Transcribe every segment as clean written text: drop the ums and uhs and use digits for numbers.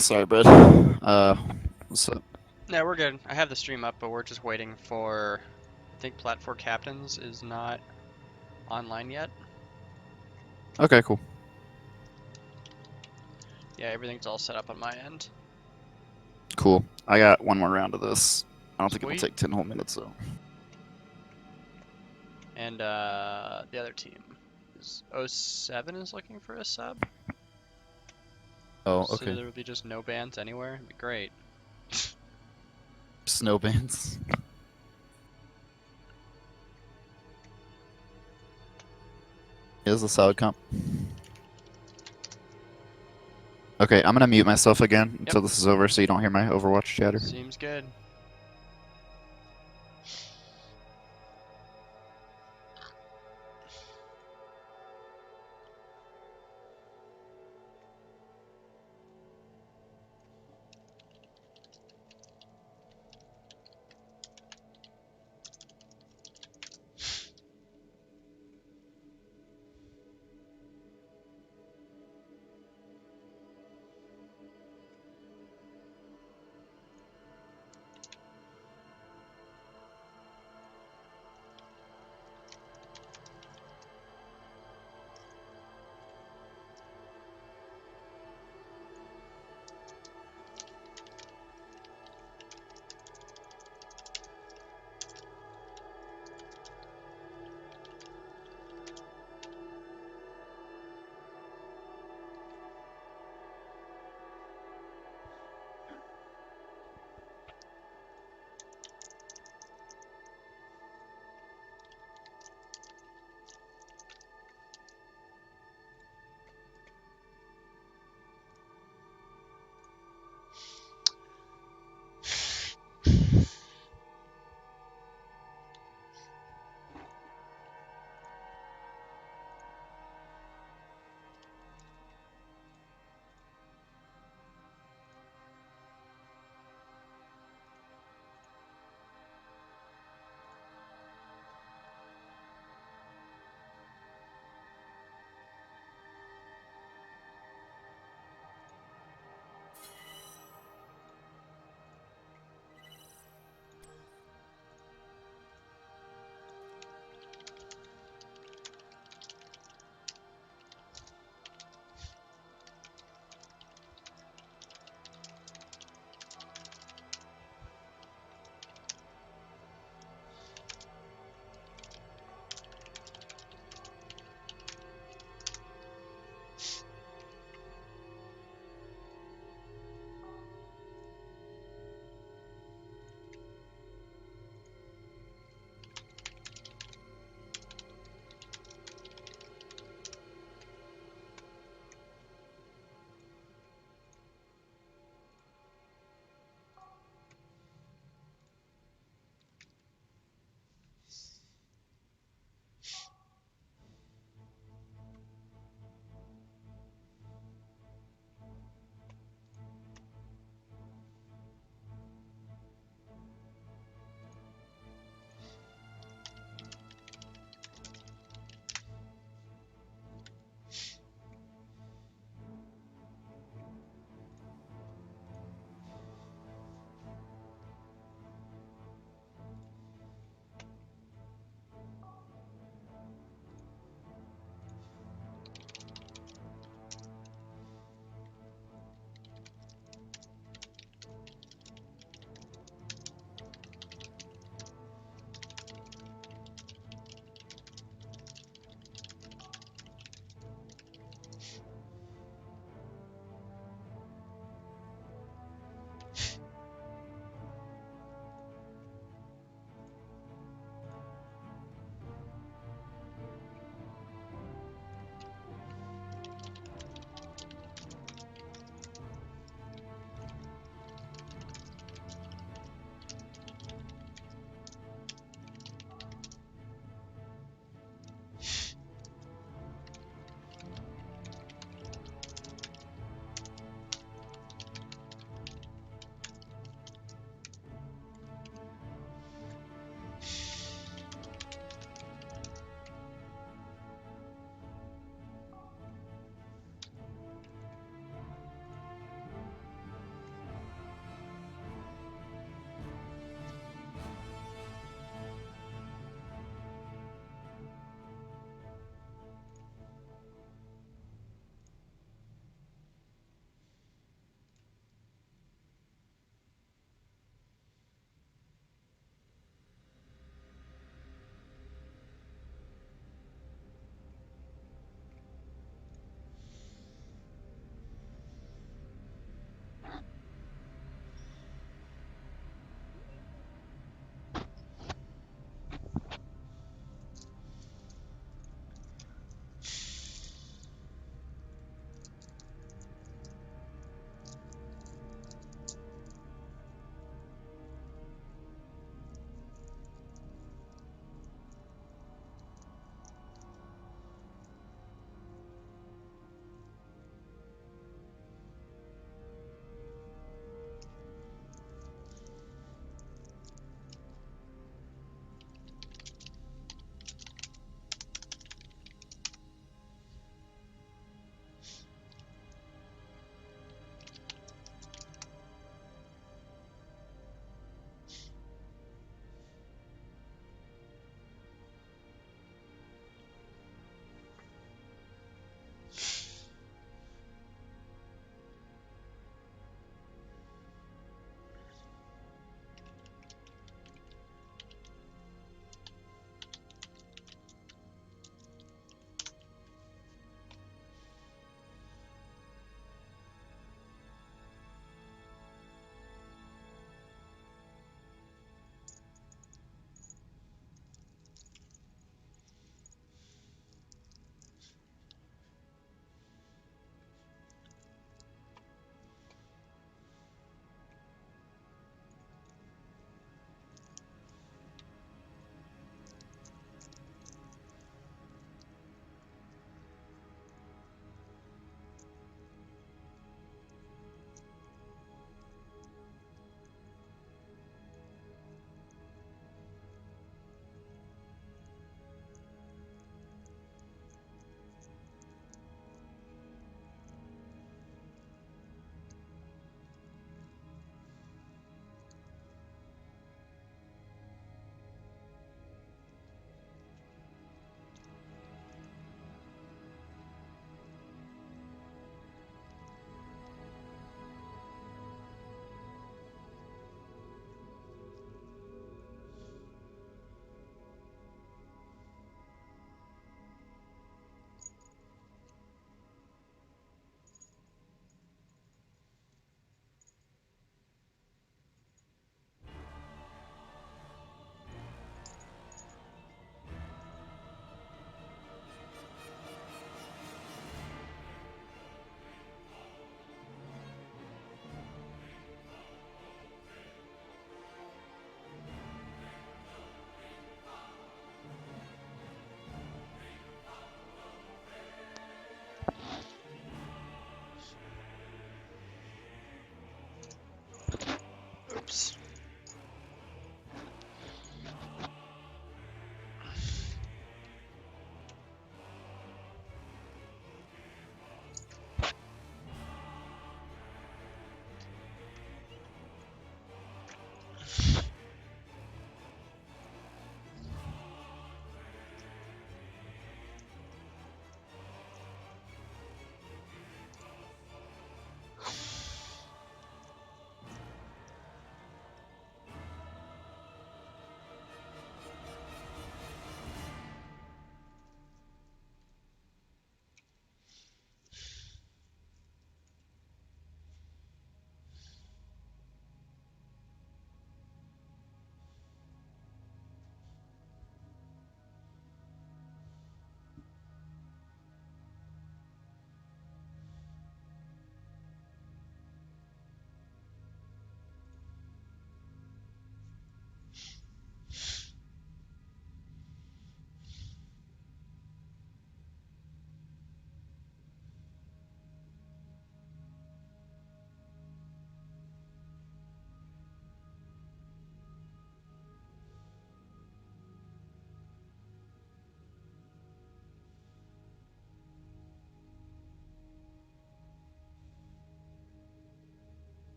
Sorry, bud. What's up? Yeah, we're good. I have the stream up, but we're just waiting for. I think Plat for Captains is not online yet. Okay, cool. Yeah, everything's all set up on my end. Cool. I got one more round of this. I don't think it'll Sweet. take 10 whole minutes, though. And the other team is '07 is looking for a sub. Oh, So okay. there would be just no bans anywhere. It'd be great. Snow bands. Is a solid comp. Okay, I'm gonna mute myself again Yep. until this is over so you don't hear my Overwatch chatter. Seems good.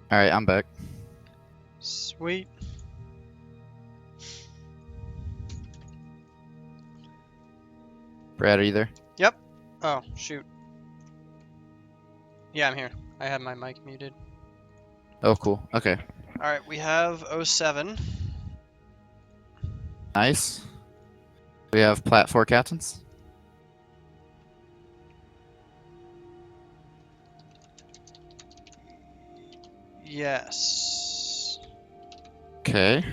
All right, I'm back. Sweet. Brad, are you there? Yep. Oh, shoot. Yeah, I'm here. I have my mic muted. Oh, cool. Okay. Alright, we have 07. Nice. We have Plat 4 captains. Yes. Okay.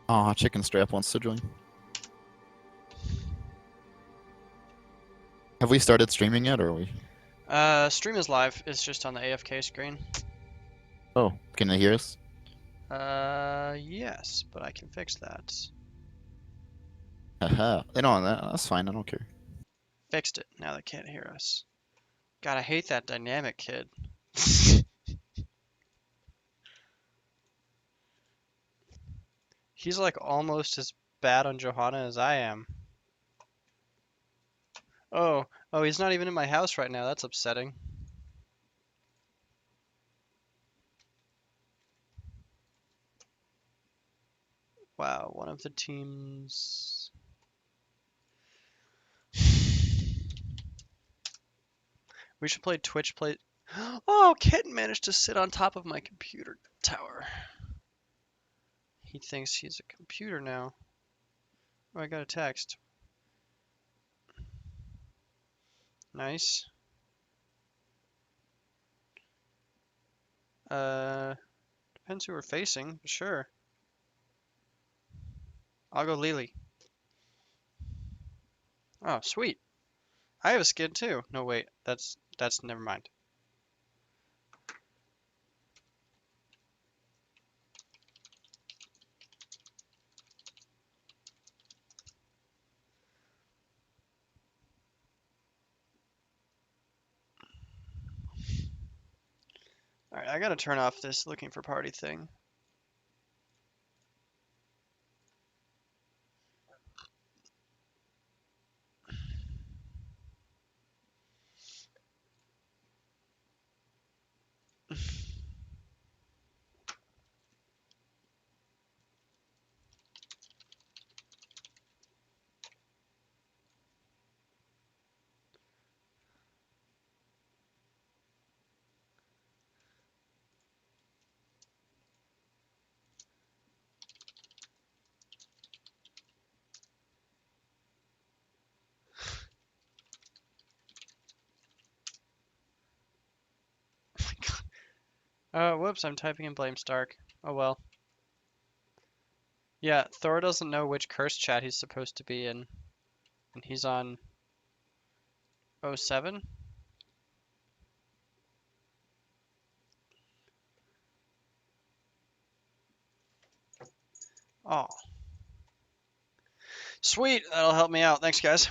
Aw, Chicken Strap wants to join. Have we started streaming yet, or are we? Stream is live. It's just on the AFK screen. Oh, can they hear us? Yes, but I can fix that. Haha. They don't. That's fine. I don't care. Fixed it. Now they can't hear us. God, I hate that dynamic kid. He's like almost as bad on Johanna as I am. Oh, he's not even in my house right now. That's upsetting. Wow, one of the teams. We should play Twitch play. Oh, Kitten managed to sit on top of my computer tower. He thinks he's a computer now. Oh, I got a text. Nice. Depends who we're facing, but sure. I'll go Lily. Oh, sweet. I have a skid too. No, wait. That's never mind. Alright, I gotta turn off this looking for party thing. Whoops, I'm typing in blame Stark. Oh well. Yeah, Thor doesn't know which curse chat he's supposed to be in. And he's on 07? Oh. Sweet, that'll help me out. Thanks, guys.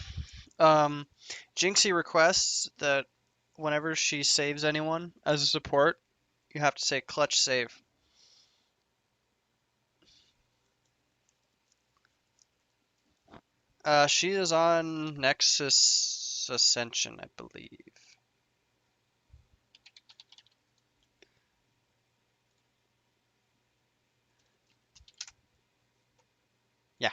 Jinxie requests that whenever she saves anyone as a support, you have to say clutch save. She is on Nexus Ascension, I believe. Yeah.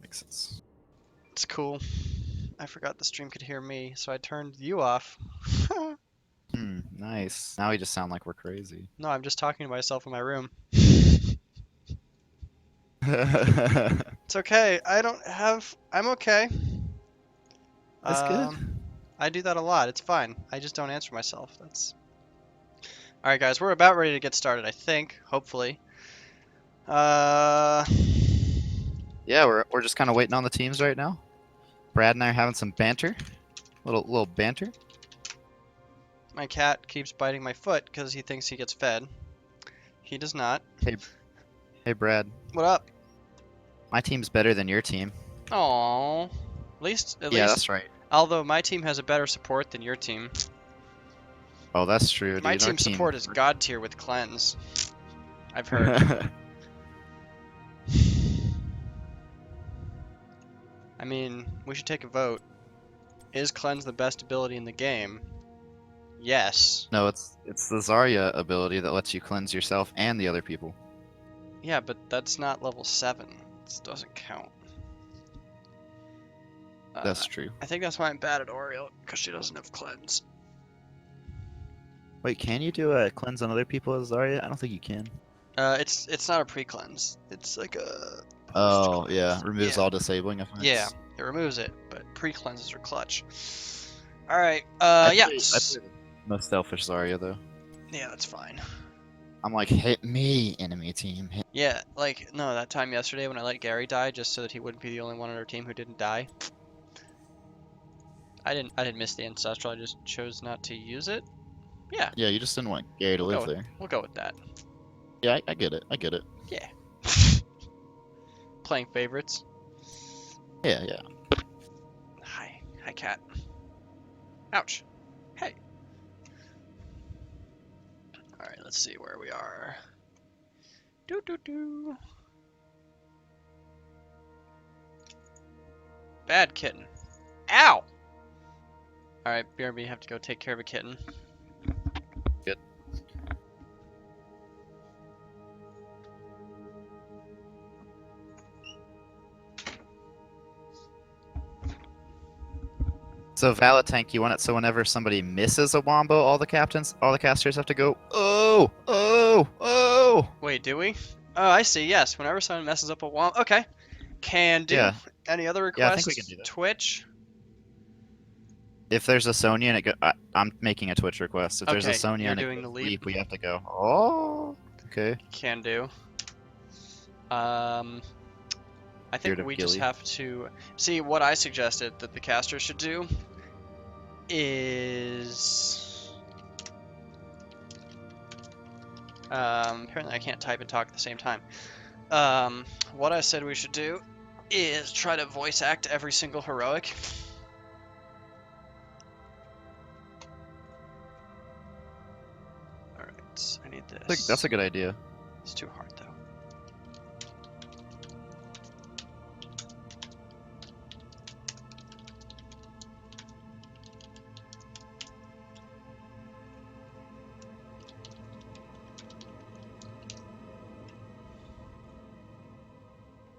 Makes sense. It's cool. I forgot the stream could hear me, so I turned you off. Nice. Now we just sound like we're crazy. No, I'm just talking to myself in my room. That's It's okay. I'm okay. good. I do that a lot. It's fine. I just don't answer myself. That's all right, guys. We're about ready to get started. I think. Hopefully. Uh. Yeah, we're just kind of waiting on the teams right now. Brad and I are having some banter, little banter. My cat keeps biting my foot because he thinks he gets fed. He does not. Hey, Hey, Brad. What up? My team's better than your team. Aww. At least. Yeah, that's right. Although my team has a better support than your team. Oh, that's true, My dude. Our team's team. support is god tier with cleanse. I've heard. I mean, we should take a vote. Is cleanse the best ability in the game? Yes. No, it's the Zarya ability that lets you cleanse yourself and the other people. Yeah, but that's not level 7. This doesn't count. That's true. I think that's why I'm bad at Oriole, because she doesn't have cleanse. Wait, can you do a cleanse on other people as Zarya? I don't think you can. It's not a pre-cleanse. It's like a Oh, post-cleanse. yeah. Removes Yeah. all disabling effects. Yeah, it removes it, but pre-cleanses are clutch. Alright, I yeah. play the most selfish Zarya, though. Yeah, that's fine. I'm like, hit me, enemy team. Hit. Yeah, like, no, that time yesterday when I let Gary die just so that he wouldn't be the only one on our team who didn't die. I didn't miss the ancestral, I just chose not to use it. Yeah. Yeah, you just didn't want Gary to live there. We'll go with that. Yeah, I get it. I get it. Yeah. Playing favorites. Yeah, yeah. Hi, cat. Ouch. Hey. Alright, let's see where we are. Doo. Bad kitten. Ow! Alright, BRB, have to go take care of a kitten. Good. So Valatank, you want it so whenever somebody misses a wombo, all the casters have to go, oh, oh, oh. Wait, do we? Oh, I see, yes. Whenever someone messes up a wall. Okay. Can do. Yeah. Any other requests? Yeah, I think we can do that. Twitch? If there's a Sonya and I'm making a Twitch request. If there's a Okay, Sonya you're and doing it the goes leap. leap, we have to go, oh, okay. Can do. I think Beard of we just Gilly. have to see what I suggested that the caster should do is apparently I can't type and talk at the same time. What I said we should do is try to voice act every single heroic. Alright, I need this. That's a good idea. It's too hard though.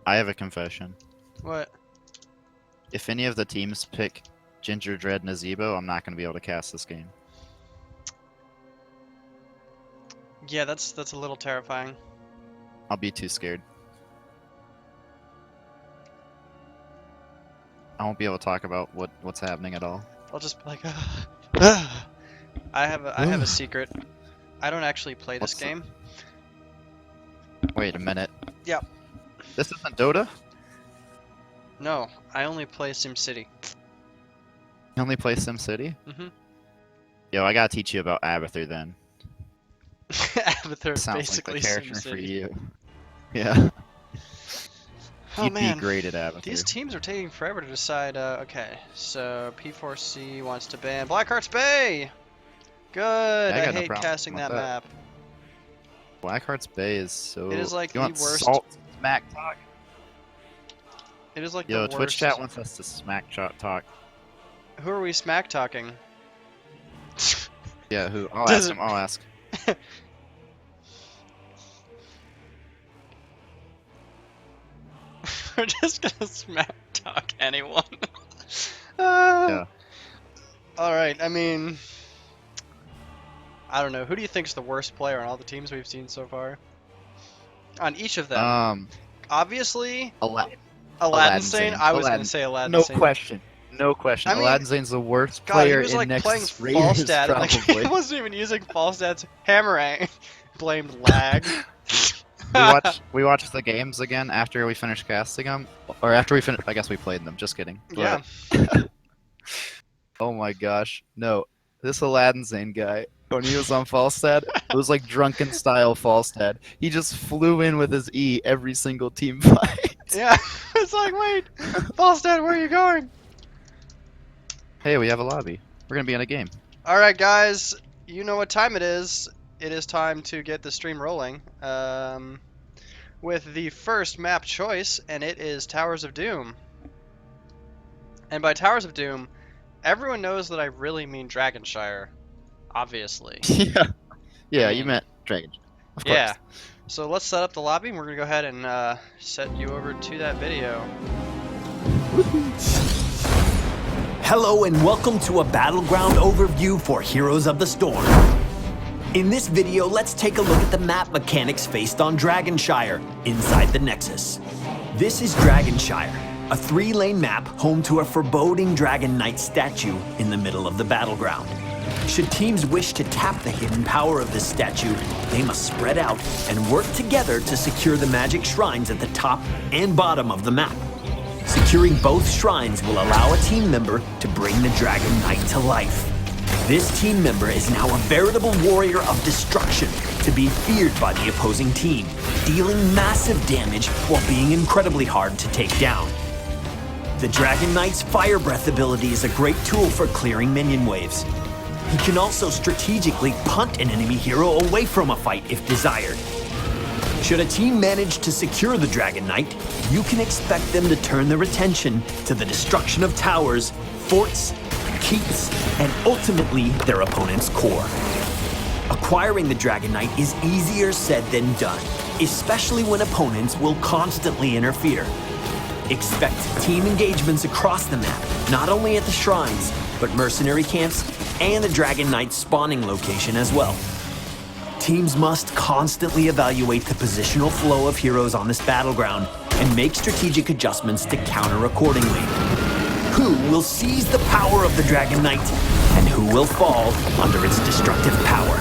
I have a confession. What? If any of the teams pick Ginger, Dread, and Azebo, I'm not going to be able to cast this game. Yeah, that's a little terrifying. I'll be too scared. I won't be able to talk about what's happening at all. I'll just be like, I have a secret. I don't actually play this What's the- game. Wait a minute. Yep. This isn't Dota? No, I only play SimCity. You only play SimCity? Mhm. Yo, I gotta teach you about Abathur then. Abathur is Sounds basically like the character SimCity. for you. Yeah. Oh You'd man, be great at Abathur. these teams are taking forever to decide. Okay, so P4C wants to ban Blackheart's Bay. Good. Yeah, I I got no hate problem casting with that that. map. Blackheart's Bay is so... It is like you the want worst- Salt smack talk? It is like Yo, the Twitch worst. chat wants us to smack talk. Who are we smack talking? Yeah, who? I'll Does ask it- him. I'll ask. We're just gonna smack talk anyone. Yeah. Alright, I mean... I don't know. Who do you think's the worst player on all the teams we've seen so far? On each of them. Obviously, Aladdin. Aladdin Sane. I was Aladdin. gonna say Aladdin No Sane. question. No question. I mean, Aladdin Zane's the worst God, he player was in like playing Nexus Raiders, Falstad. Like, probably. he wasn't even using Falstad's hammerang. Blamed lag. we watched the games again after we finished casting them, or after we finished. I guess we played them. Just kidding. Yeah. Oh my gosh, no! This Aladdin Zane guy. when he was on Falstad, it was like drunken style Falstad. He just flew in with his E every single team fight. Yeah, it's like, wait, Falstad, where are you going? Hey, we have a lobby. We're gonna be in a game. All right, guys, you know what time it is. It is time to get the stream rolling. With the first map choice, and it is Towers of Doom. And by Towers of Doom, everyone knows that I really mean Dragonshire, obviously. Yeah. Yeah, I you mean, meant Dragon. Of yeah. course. So let's set up the lobby, and we're gonna go ahead and set you over to that video. Hello and welcome to a battleground overview for Heroes of the Storm. In this video, let's take a look at the map mechanics faced on Dragonshire, inside the Nexus. This is Dragonshire, a 3-lane map home to a foreboding Dragon Knight statue in the middle of the battleground. Should teams wish to tap the hidden power of this statue, they must spread out and work together to secure the magic shrines at the top and bottom of the map. Securing both shrines will allow a team member to bring the Dragon Knight to life. This team member is now a veritable warrior of destruction to be feared by the opposing team, dealing massive damage while being incredibly hard to take down. The Dragon Knight's Fire Breath ability is a great tool for clearing minion waves. He can also strategically punt an enemy hero away from a fight if desired. Should a team manage to secure the Dragon Knight, you can expect them to turn their attention to the destruction of towers, forts, keeps, and ultimately their opponent's core. Acquiring the Dragon Knight is easier said than done, especially when opponents will constantly interfere. Expect team engagements across the map, not only at the shrines, but mercenary camps and the Dragon Knight's spawning location as well. Teams must constantly evaluate the positional flow of heroes on this battleground and make strategic adjustments to counter accordingly. Who will seize the power of the Dragon Knight, and who will fall under its destructive power?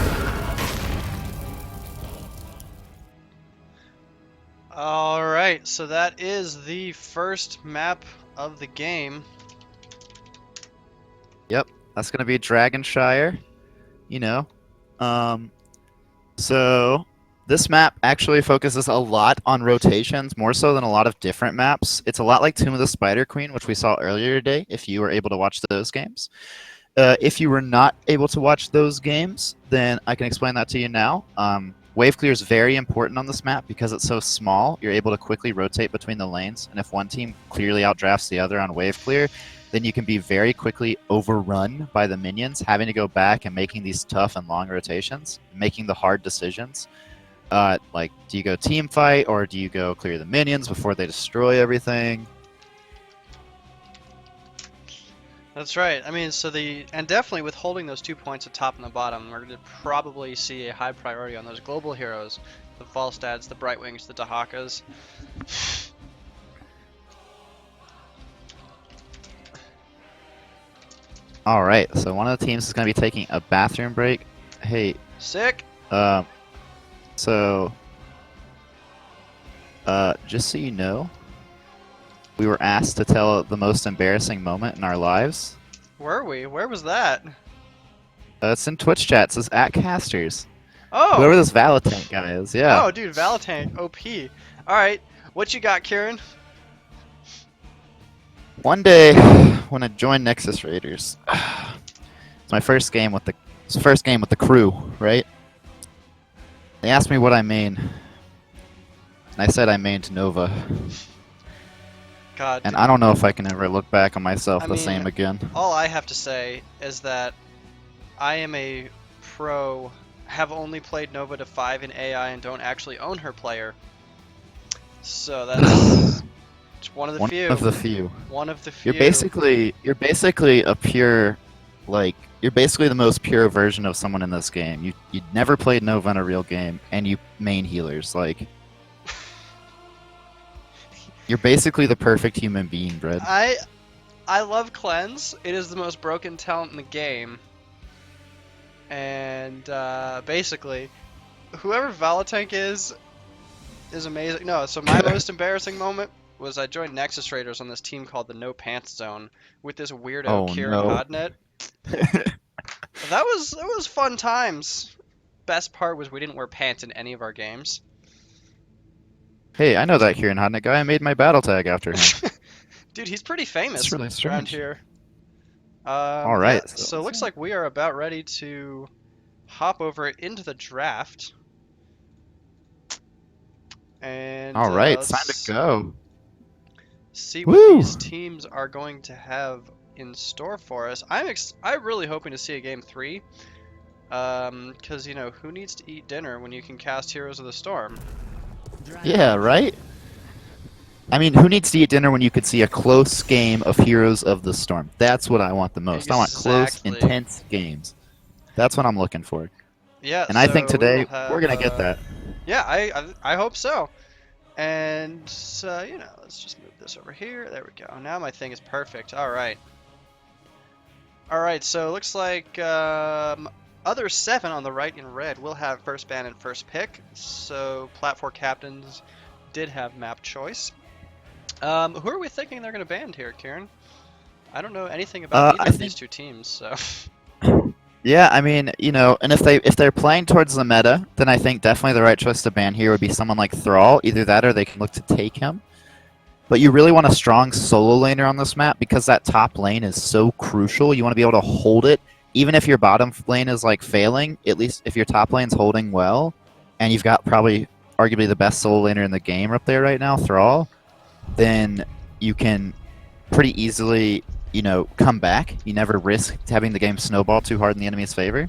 Alright, so that is the first map of the game. Yep, that's gonna be Dragonshire. You know. So this map actually focuses a lot on rotations, more so than a lot of different maps. It's a lot like Tomb of the Spider Queen, which we saw earlier today, if you were able to watch those games. If you were not able to watch those games, then I can explain that to you now. Wave clear is very important on this map because it's so small. You're able to quickly rotate between the lanes, and if one team clearly outdrafts the other on wave clear, then you can be very quickly overrun by the minions, having to go back and making these tough and long rotations, making the hard decisions. Like, do you go team fight, or do you go clear the minions before they destroy everything? That's right. I mean, and definitely with holding those 2 points at top and the bottom, we're going to probably see a high priority on those global heroes, the Falstads, the Brightwings, the Dahakas. All right, so one of the teams is going to be taking a bathroom break. Hey, Sick. So, just so you know, we were asked to tell the most embarrassing moment in our lives. Were we? Where was that? It's in Twitch chat. It says @casters. Oh. Whoever this Valatank guy is, yeah. Oh, dude, Valatank, OP. All right, what you got, Kieran? One day, when I joined Nexus Raiders, it's my first game with the crew, right? They asked me what I main, and I said I mained Nova. God. And I don't know if I can ever look back on myself I the mean, same again. All I have to say is that I am a pro, have only played Nova to 5 in AI and don't actually own her player. So that's it's one of the few. One of the few. One of the few. You're basically a pure, like, you're basically the most pure version of someone in this game. You never played Nova in a real game, and you main healers. Like, you're basically the perfect human being, Brad. I love Cleanse. It is the most broken talent in the game. And basically, whoever Valatank is amazing. No, so my most embarrassing moment was I joined Nexus Raiders on this team called the No Pants Zone with this weirdo Kieran Hodnet. That was fun times. Best part was we didn't wear pants in any of our games. Hey, I know that Kieran Hodnick guy. I made my battle tag after him. Dude, he's pretty It's famous really around strange. here. All Yeah, right, so it looks let's like we are about ready to hop over into the draft. And All right, it's time to let's go. see what Woo! these teams are going to have in store for us. I'm really hoping to see a game 3. Because, you know, who needs to eat dinner when you can cast Heroes of the Storm? Yeah, right? I mean, who needs to eat dinner when you could see a close game of Heroes of the Storm? That's what I want the most. I want close, Exactly. intense games. That's what I'm looking for. Yeah, And I think so we will today have, we're going to get that. yeah, I hope so. And, you know, let's just move this over here. There we go. Now my thing is perfect. All right. All right, so it looks like other 7 on the right in red will have first ban and first pick. So Plat 4 captains did have map choice. Who are we thinking they're going to ban here, Kieran? I don't know anything about either of these two teams, so. Yeah, I mean, you know, and if they're playing towards the meta, then I think definitely the right choice to ban here would be someone like Thrall. Either that or they can look to take him. But you really want a strong solo laner on this map because that top lane is so crucial. You want to be able to hold it, even if your bottom lane is like failing. At least if your top lane's holding well, and you've got probably arguably the best solo laner in the game up there right now, Thrall, then you can pretty easily, you know, come back. You never risk having the game snowball too hard in the enemy's favor.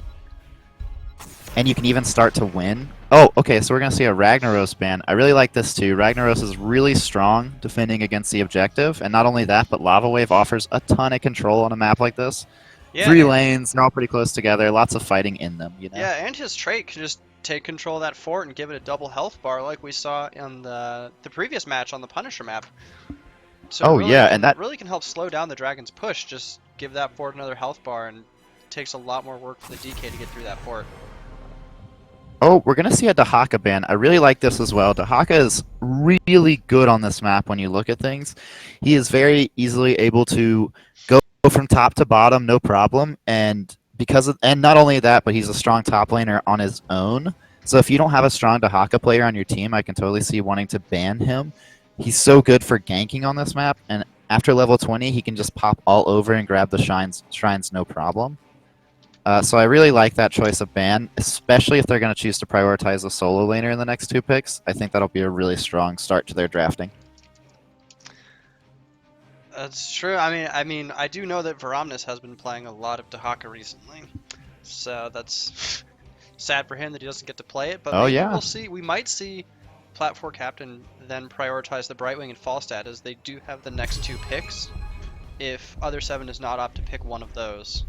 And you can even start to win. Oh, okay, so we're going to see a Ragnaros ban. I really like this too. Ragnaros is really strong defending against the objective. And not only that, but Lava Wave offers a ton of control on a map like this. Yeah, 3 lanes, they're all pretty close together, lots of fighting in them, you know? yeah, and his trait can just take control of that fort and give it a double health bar like we saw in the previous match on the Punisher map. So Oh, really yeah, can, and that really can help slow down the dragon's push. Just give that fort another health bar, and it takes a lot more work for the DK to get through that fort. Oh, we're going to see a Dahaka ban. I really like this as well. Dahaka is really good on this map when you look at things. He is very easily able to go from top to bottom, no problem. And and not only that, but he's a strong top laner on his own. So if you don't have a strong Dahaka player on your team, I can totally see wanting to ban him. He's so good for ganking on this map, and after level 20, he can just pop all over and grab the shrines no problem. So I really like that choice of ban, especially if they're going to choose to prioritize a solo laner in the next 2 picks. I think that'll be a really strong start to their drafting. That's true. I do know that Veromnis has been playing a lot of Dahaka recently, so that's sad for him that he doesn't get to play it. But Oh, maybe yeah. we'll see. We might see Plat 4 captain then prioritize the Brightwing and Falstad, as they do have the next 2 picks. If other 7 is not opt to pick one of those.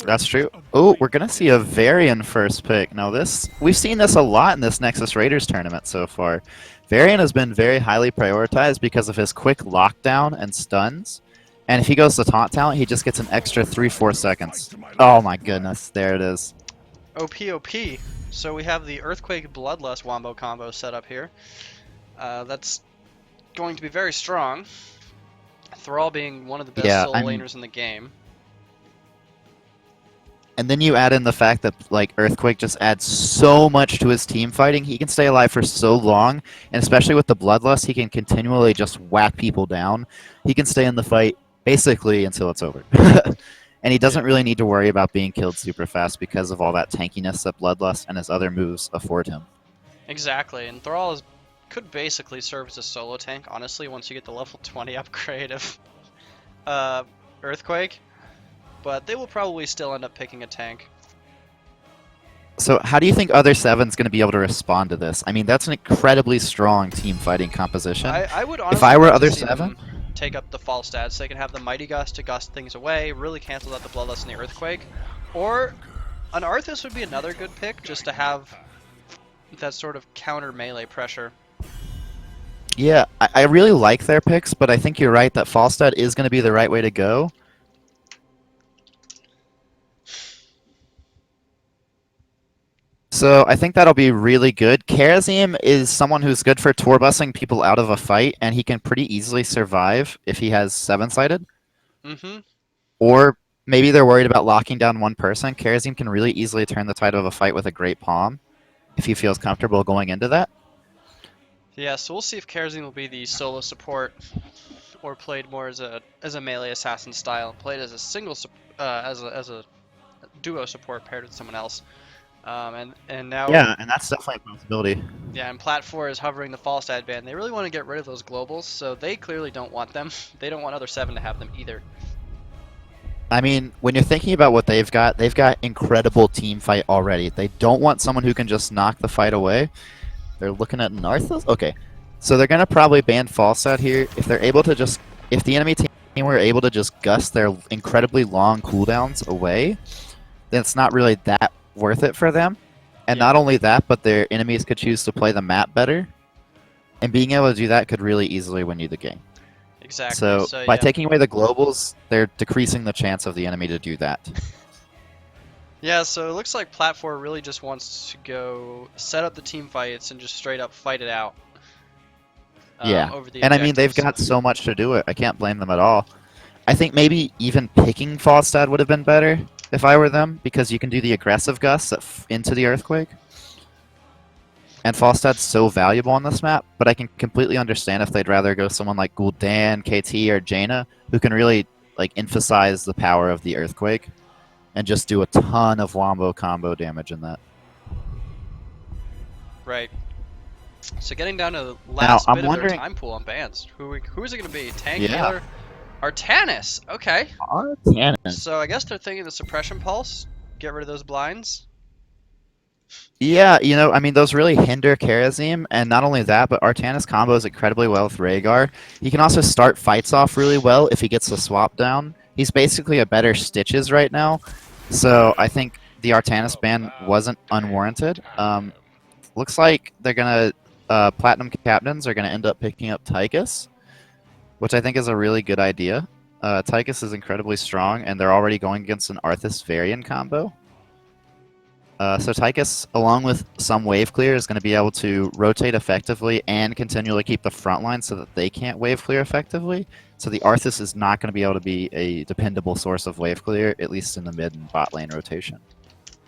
That's true. Oh, we're going to see a Varian first pick. Now we've seen this a lot in this Nexus Raiders tournament so far. Varian has been very highly prioritized because of his quick lockdown and stuns. And if he goes to taunt talent, he just gets an extra 3-4 seconds. Oh my goodness, there it is. OP. So we have the Earthquake Bloodlust wombo combo set up here. That's going to be very strong. Thrall being one of the best solo laners in the game. And then you add in the fact that like Earthquake just adds so much to his team fighting. He can stay alive for so long, and especially with the Bloodlust, he can continually just whack people down. He can stay in the fight basically until it's over. And he doesn't really need to worry about being killed super fast because of all that tankiness that Bloodlust and his other moves afford him. Exactly, and Thrall could basically serve as a solo tank, honestly, once you get the level 20 upgrade of Earthquake. But they will probably still end up picking a tank. So how do you think other 7's going to be able to respond to this? I mean, that's an incredibly strong team fighting composition. I would honestly if I were like other to see 7, them take up the fall stats. So they can have the Mighty Gust to gust things away, really cancel out the Bloodlust and the Earthquake. Or an Arthas would be another good pick, just to have that sort of counter melee pressure. Yeah, I really like their picks, but I think you're right that Falstad is going to be the right way to go. So I think that'll be really good. Karazim is someone who's good for tour busing people out of a fight, and he can pretty easily survive if he has 7-sided. Mm-hmm. Or maybe they're worried about locking down one person. Karazim can really easily turn the tide of a fight with a Great Palm if he feels comfortable going into that. Yeah, so we'll see if Karazim will be the solo support or played more as a melee assassin style, played as a single as a duo support paired with someone else. And now Yeah, and that's definitely a possibility. yeah, and Plat 4 is hovering the Falstad ban. They really want to get rid of those globals, so they clearly don't want them. They don't want other 7 to have them either. I mean, when you're thinking about what they've got incredible team fight already. They don't want someone who can just knock the fight away. They're looking at Narthos? Okay. So they're going to probably ban Falstad here. If they're able to just... If the enemy team were able to just gust their incredibly long cooldowns away, then it's not really that worth it for them. And Yeah. not only that, but their enemies could choose to play the map better. And being able to do that could really easily win you the game. Exactly. So, by yeah. taking away the globals, they're decreasing the chance of the enemy to do that. Yeah, so it looks like Plat 4 really just wants to go set up the team fights and just straight up fight it out. Yeah, Over the and I mean, they've objectives. got so much to do it. I can't blame them at all. I think maybe even picking Falstad would have been better if I were them, because you can do the aggressive gusts into the Earthquake. And Falstad's so valuable on this map, but I can completely understand if they'd rather go someone like Gul'dan, KT, or Jaina, who can really like emphasize the power of the Earthquake and just do a ton of wombo combo damage in that. Right. So getting down to the last I'm bit of their wondering- time pool on bans. Who is it going to be? Tank, Yeah. healer, Artanis. Okay. Artanis. So I guess they're thinking the suppression pulse. Get rid of those blinds. Yeah, you know, I mean, those really hinder Karazim, and not only that, but Artanis combos incredibly well with Rhaegar. He can also start fights off really well if he gets the swap down. He's basically a better Stitches right now, so I think the Artanis ban wasn't unwarranted. Looks like they're gonna Platinum Captains are gonna end up picking up Tychus, which I think is a really good idea. Tychus is incredibly strong, and they're already going against an Arthas Varian combo. So Tychus, along with some wave clear, is going to be able to rotate effectively and continually keep the front line so that they can't wave clear effectively. So the Arthas is not going to be able to be a dependable source of wave clear, at least in the mid and bot lane rotation.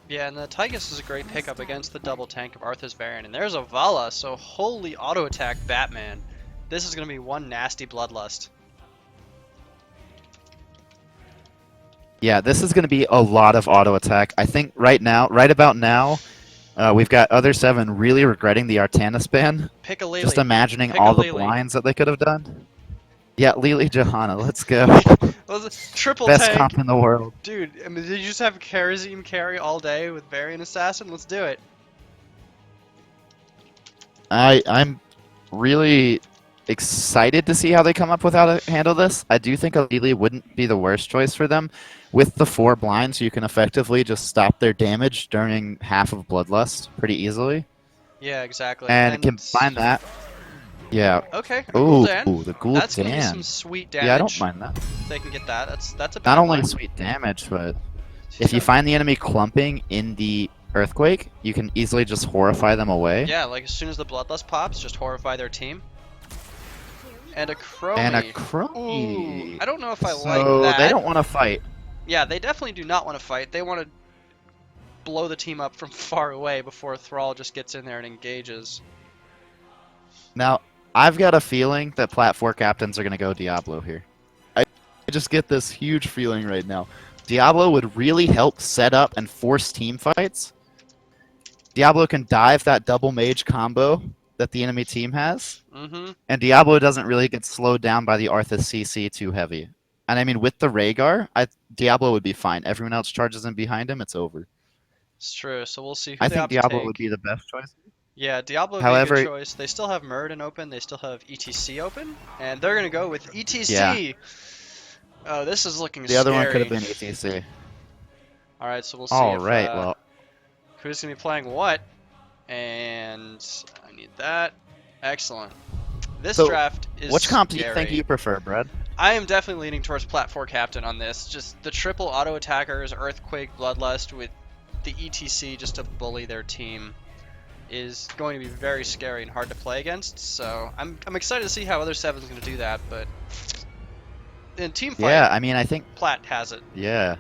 Yeah, and the Tychus is a great pickup against the double tank of Arthas Varian. And there's a Vala, so holy auto attack Batman. This is going to be one nasty bloodlust. Yeah, this is going to be a lot of auto attack. I think right about now, we've got other 7 really regretting the Artanis ban. Pick a Lily. Just imagining Pick a all the Lily. blinds that they could have done. Yeah, Lily Johanna, let's go. Was it triple Best tank? comp in the world. Dude, I mean, did you just have Karazim carry all day with Varian Assassin? Let's do it. I'm really excited to see how they come up with how to handle this. I do think Lily wouldn't be the worst choice for them. With the 4 blinds, you can effectively just stop their damage during half of Bloodlust pretty easily. Yeah, exactly. And combine that. Yeah. Okay. Ooh, Gul'dan. the Gul'dan. That's gonna be some sweet damage. Yeah, I don't mind that. If they can get that. That's a big Not only one. sweet damage, but if you find the enemy clumping in the Earthquake, you can easily just horrify them away. Yeah, like as soon as the Bloodlust pops, just horrify their team. And a Chromie. And a Chromie. Ooh, I don't know if I So like that. they don't want to fight. Yeah, they definitely do not want to fight. They want to blow the team up from far away before Thrall just gets in there and engages. Now, I've got a feeling that Plat 4 captains are going to go Diablo here. I just get this huge feeling right now. Diablo would really help set up and force team fights. Diablo can dive that double mage combo that the enemy team has. Mm-hmm. And Diablo doesn't really get slowed down by the Arthas CC too heavy. And I mean, with the Rhaegar, Diablo would be fine. Everyone else charges in behind him, it's over. It's true. So we'll see who I they think opt to Diablo take. would be the best choice. Yeah, Diablo would However- be a good choice. They still have Muradin open. They still have ETC open. And they're going to go with ETC. Yeah. Oh, this is looking The other one could scary. have been ETC. All right, so we'll see All if, right, well, who's going to be playing what. And I need that. Excellent. This So, draft is which comp do you scary. think you prefer, Brad? I am definitely leaning towards Plat 4 Captain on this. Just the triple auto attackers, Earthquake, Bloodlust with the ETC just to bully their team is going to be very scary and hard to play against. So I'm excited to see how other 7's going to do that, but In team fight, Yeah, I mean, I think, Plat has it. yeah.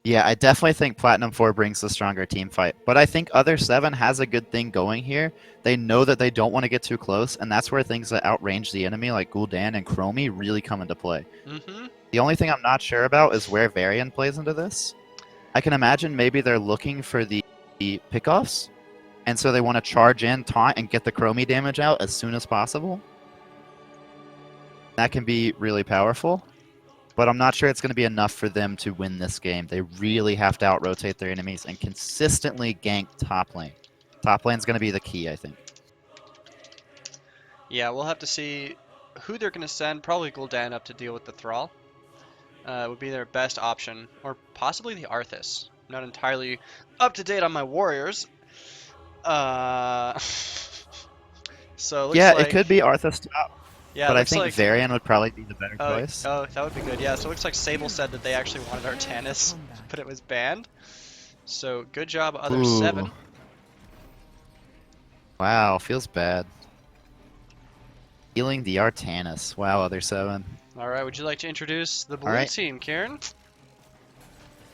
Yeah, I definitely think Platinum 4 brings the stronger team fight. But I think Other 7 has a good thing going here. They know that they don't want to get too close, and that's where things that outrange the enemy, like Gul'dan and Chromie, really come into play. Mm-hmm. The only thing I'm not sure about is where Varian plays into this. I can imagine maybe they're looking for the pickoffs, and so they want to charge in, taunt, and get the Chromie damage out as soon as possible. That can be really powerful. But I'm not sure it's going to be enough for them to win this game. They really have to out-rotate their enemies and consistently gank top lane. Top lane's going to be the key, I think. Yeah, we'll have to see who they're going to send. Probably Gul'dan up to deal with the Thrall. Would be their best option. Or possibly the Arthas. I'm not entirely up to date on my warriors. So it looks Yeah, like, it could be Arthas top. yeah, But it I looks think like, Varian would probably be the better choice. Oh, that would be good. Yeah, so it looks like Sable said that they actually wanted Artanis, but it was banned. So good job, Other Ooh. 7. Wow, feels bad. Healing the Artanis. Wow, Other 7. All right, would you like to introduce the blue right. team, Kieran?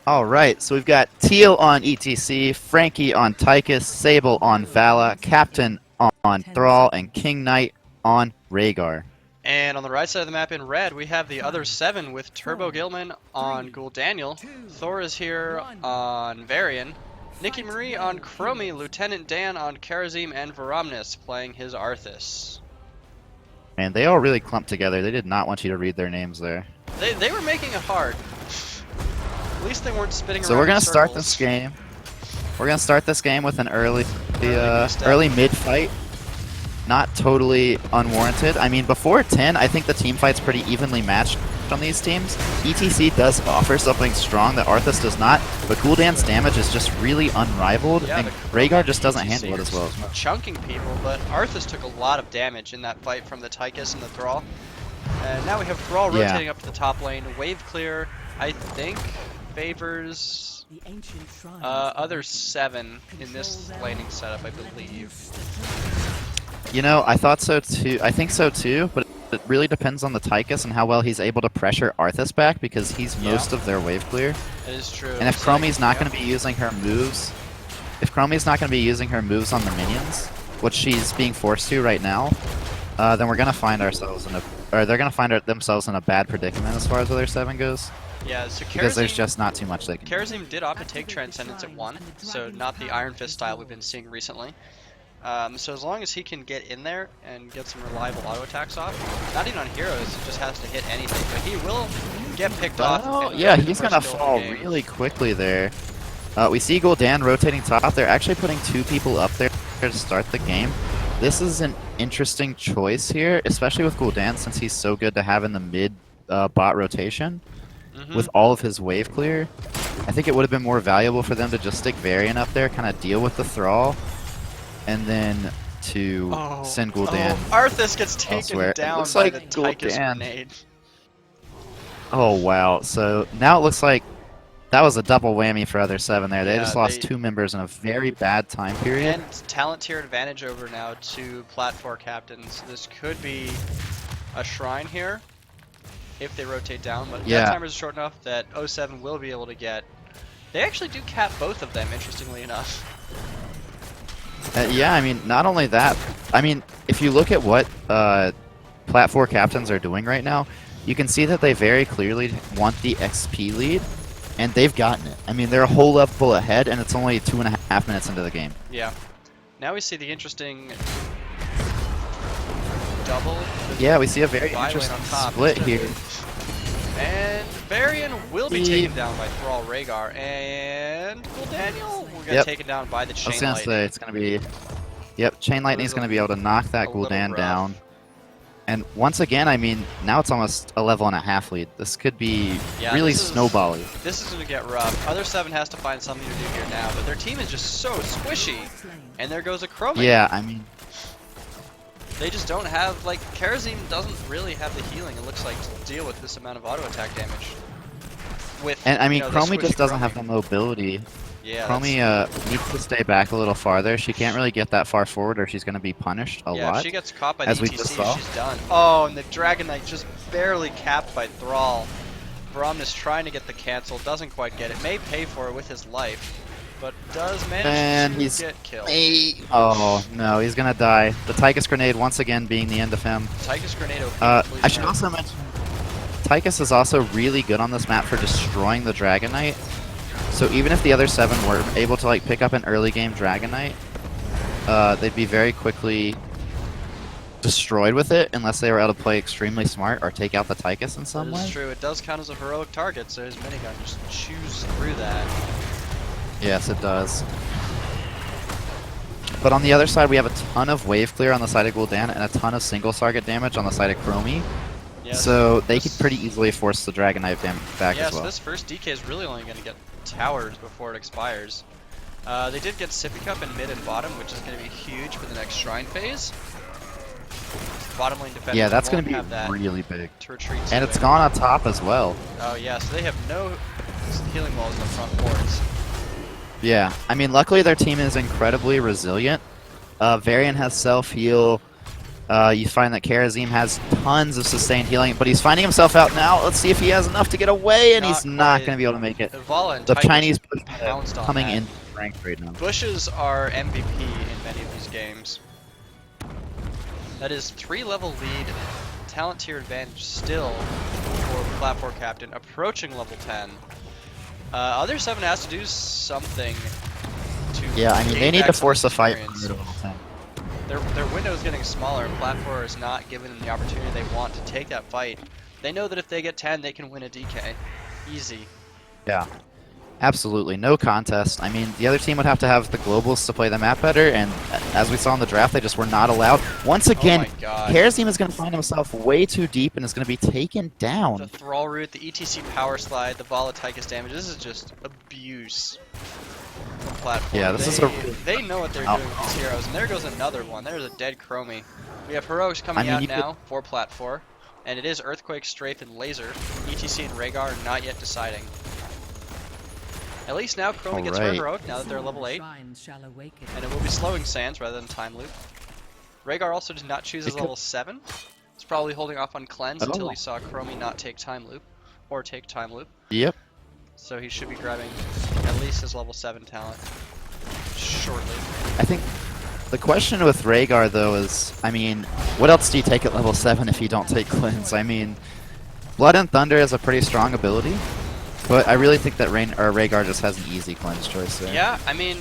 All right, so we've got Teal on ETC, Frankie on Tychus, Sable on Vala, Captain on Thrall, and King Knight on Rhaegar. And on the right side of the map in red, we have the Other 7 with Turbo Gilman on Gul'Daniel. Thor is here on Varian. Nikki Marie on Chromie, Lieutenant Dan on Karazim, and Varamnis playing his Arthas. Man, they all really clumped together. They did not want you to read their names there. They were making it hard. At least they weren't spinning around. So we're in gonna start circles. this game. We're gonna start this game with an early mid fight. Not totally unwarranted. I mean, before 10, I think the team fight's pretty evenly matched on these teams. ETC does offer something strong that Arthas does not, but Gul'dan's damage is just really unrivaled, Yeah, and the Rhaegar just doesn't ETC handle it as well. Chunking people, but Arthas took a lot of damage in that fight from the Tychus and the Thrall. And now we have Thrall Yeah. rotating up to the top lane. Wave clear, I think, favors Other 7 in this laning setup, I believe. You know, I thought so too. I think so too, but it really depends on the Tychus and how well he's able to pressure Arthas back, because he's most of their wave clear. That is true. And if Chromie's not going to be using her moves, on the minions, which she's being forced to right now, then we're gonna find ourselves in they're gonna find themselves in a bad predicament as far as Other 7 goes. Yeah, so Because there's just not too much they can do. Karazim did opt to take Transcendence at 1, so not the Iron Fist style we've been seeing recently. So as long as he can get in there and get some reliable auto attacks off, not even on heroes, he just has to hit anything, but he will get picked off. Oh, and yeah, get the he's first gonna kill of the fall game. really quickly there. We see Gul'dan rotating top. They're actually putting 2 people up there to start the game. This is an interesting choice here, especially with Gul'dan, since he's so good to have in the mid bot rotation. With all of his wave clear, I think it would have been more valuable for them to just stick Varian up there, kind of deal with the Thrall, and then to send Gul'dan. Oh, Arthas gets taken elsewhere. It down looks by like the Tychus Gul'dan. grenade. Oh, wow. So now it looks like that was a double whammy for Other 7 there. They Yeah, just lost 2 members in a very bad time period. And talent tier advantage over now to Plat 4 captains. This could be a shrine here if they rotate down, but Yeah. that timer is short enough that 07 will be able to get. They actually do cap both of them, interestingly enough. Yeah, I mean, not only that, I mean, if you look at what Plat 4 captains are doing right now, you can see that they very clearly want the XP lead, and they've gotten it. I mean, they're a whole level ahead, and it's only 2.5 minutes into the game. Yeah. Now we see the interesting double. Yeah, we see a very Violate interesting on top. split here. And Varian will be taken down by Thrall Rhaegar, and Gul'Daniel will get taken down by the I Chain was gonna Lightning. say it's gonna be, yep, Chain Lightning's gonna be able to knock that a little Gul'dan rough. down. And once again, I mean, now it's almost a level and a half lead. This could be really this is- snowbally. This is going to get rough. Other 7 has to find something to do here now, but their team is just so squishy. And there goes a Chromie. Yeah, I mean, They just don't have, like, Karazim doesn't really have the healing, it looks like, to deal with this amount of auto attack damage. With, and I mean, you know, the Chromie just squishy doesn't have Chromie. the mobility. Yeah. Chromie needs to stay back a little farther. She can't really get that far forward or she's going to be punished a Yeah, if lot. she gets caught by as the we just ETC, saw. she's done. Oh, and the Dragon Knight just barely capped by Thrall. Bromnus trying to get the cancel, doesn't quite get it. May pay for it with his life, but does manage to get killed. Oh, no, he's going to die. The Tychus Grenade once again being the end of him. Tychus Grenade OP. I should also mention, Tychus is also really good on this map for destroying the Dragon Knight. So even if the other 7 were able to like pick up an early game Dragon Knight, they'd be very quickly destroyed with it unless they were able to play extremely smart or take out the Tychus in some That way. is true. It does count as a heroic target, so his minigun just chews through that. Yes, it does. But on the other side, we have a ton of wave clear on the side of Gul'dan and a ton of single target damage on the side of Chromie. Yes, So they could pretty easily force the Dragon Knight back yeah, as well. so this first DK is really only going to get towers before it expires. They did get Sippy Cup in mid and bottom, which is going to be huge for the next Shrine phase. Bottom lane defense. Yeah, that's going to have that be really big. to retreat And to it's it. gone on top as well. Oh yeah, so they have no healing walls in the front boards. Yeah, I mean, luckily their team is incredibly resilient. Varian has self-heal. You find that Karazim has tons of sustained healing, but he's finding himself out now. Let's see if he has enough to get away, and he's not going to be able to make it. Vala and The Tychus Chinese push pounced on coming that. in ranked right now. Bushes are MVP in many of these games. That is 3-level lead, talent tier advantage still for Plat 4 Captain, approaching level 10. Other 7 has to do something to Yeah, I mean, gain they need back to some force a fight experience. from level 10. Their window is getting smaller, and Plat 4 is not giving them the opportunity they want to take that fight. They know that if they get 10, they can win a DK. Easy. Yeah, absolutely. No contest. I mean, the other team would have to have the globals to play the map better, and as we saw in the draft, they just were not allowed. Once again, Oh my God. Karazim is going to find himself way too deep and is going to be taken down. The Thrall root, the ETC power slide, the Vala Tychus damage. This is just abuse from Platform. Yeah, this is They know what they're doing with these heroes, and there goes another one. There's a dead Chromie. We have heroics coming out now for Plat 4, and it is Earthquake, Strafe, and Laser. ETC and Rhaegar are not yet deciding. At least now Chromie gets her heroic now that they're level 8, and it will be slowing Sands rather than time loop. Rhaegar also did not choose his level 7. He's probably holding off on cleanse until he saw Chromie not take time loop, or take time loop. Yep. So he should be grabbing at least his level 7 talent shortly. I think the question with Rhaegar, though, is, I mean, what else do you take at level 7 if you don't take cleanse? I mean, Blood and Thunder is a pretty strong ability, but I really think that Rhaegar just has an easy cleanse choice there. Yeah, I mean,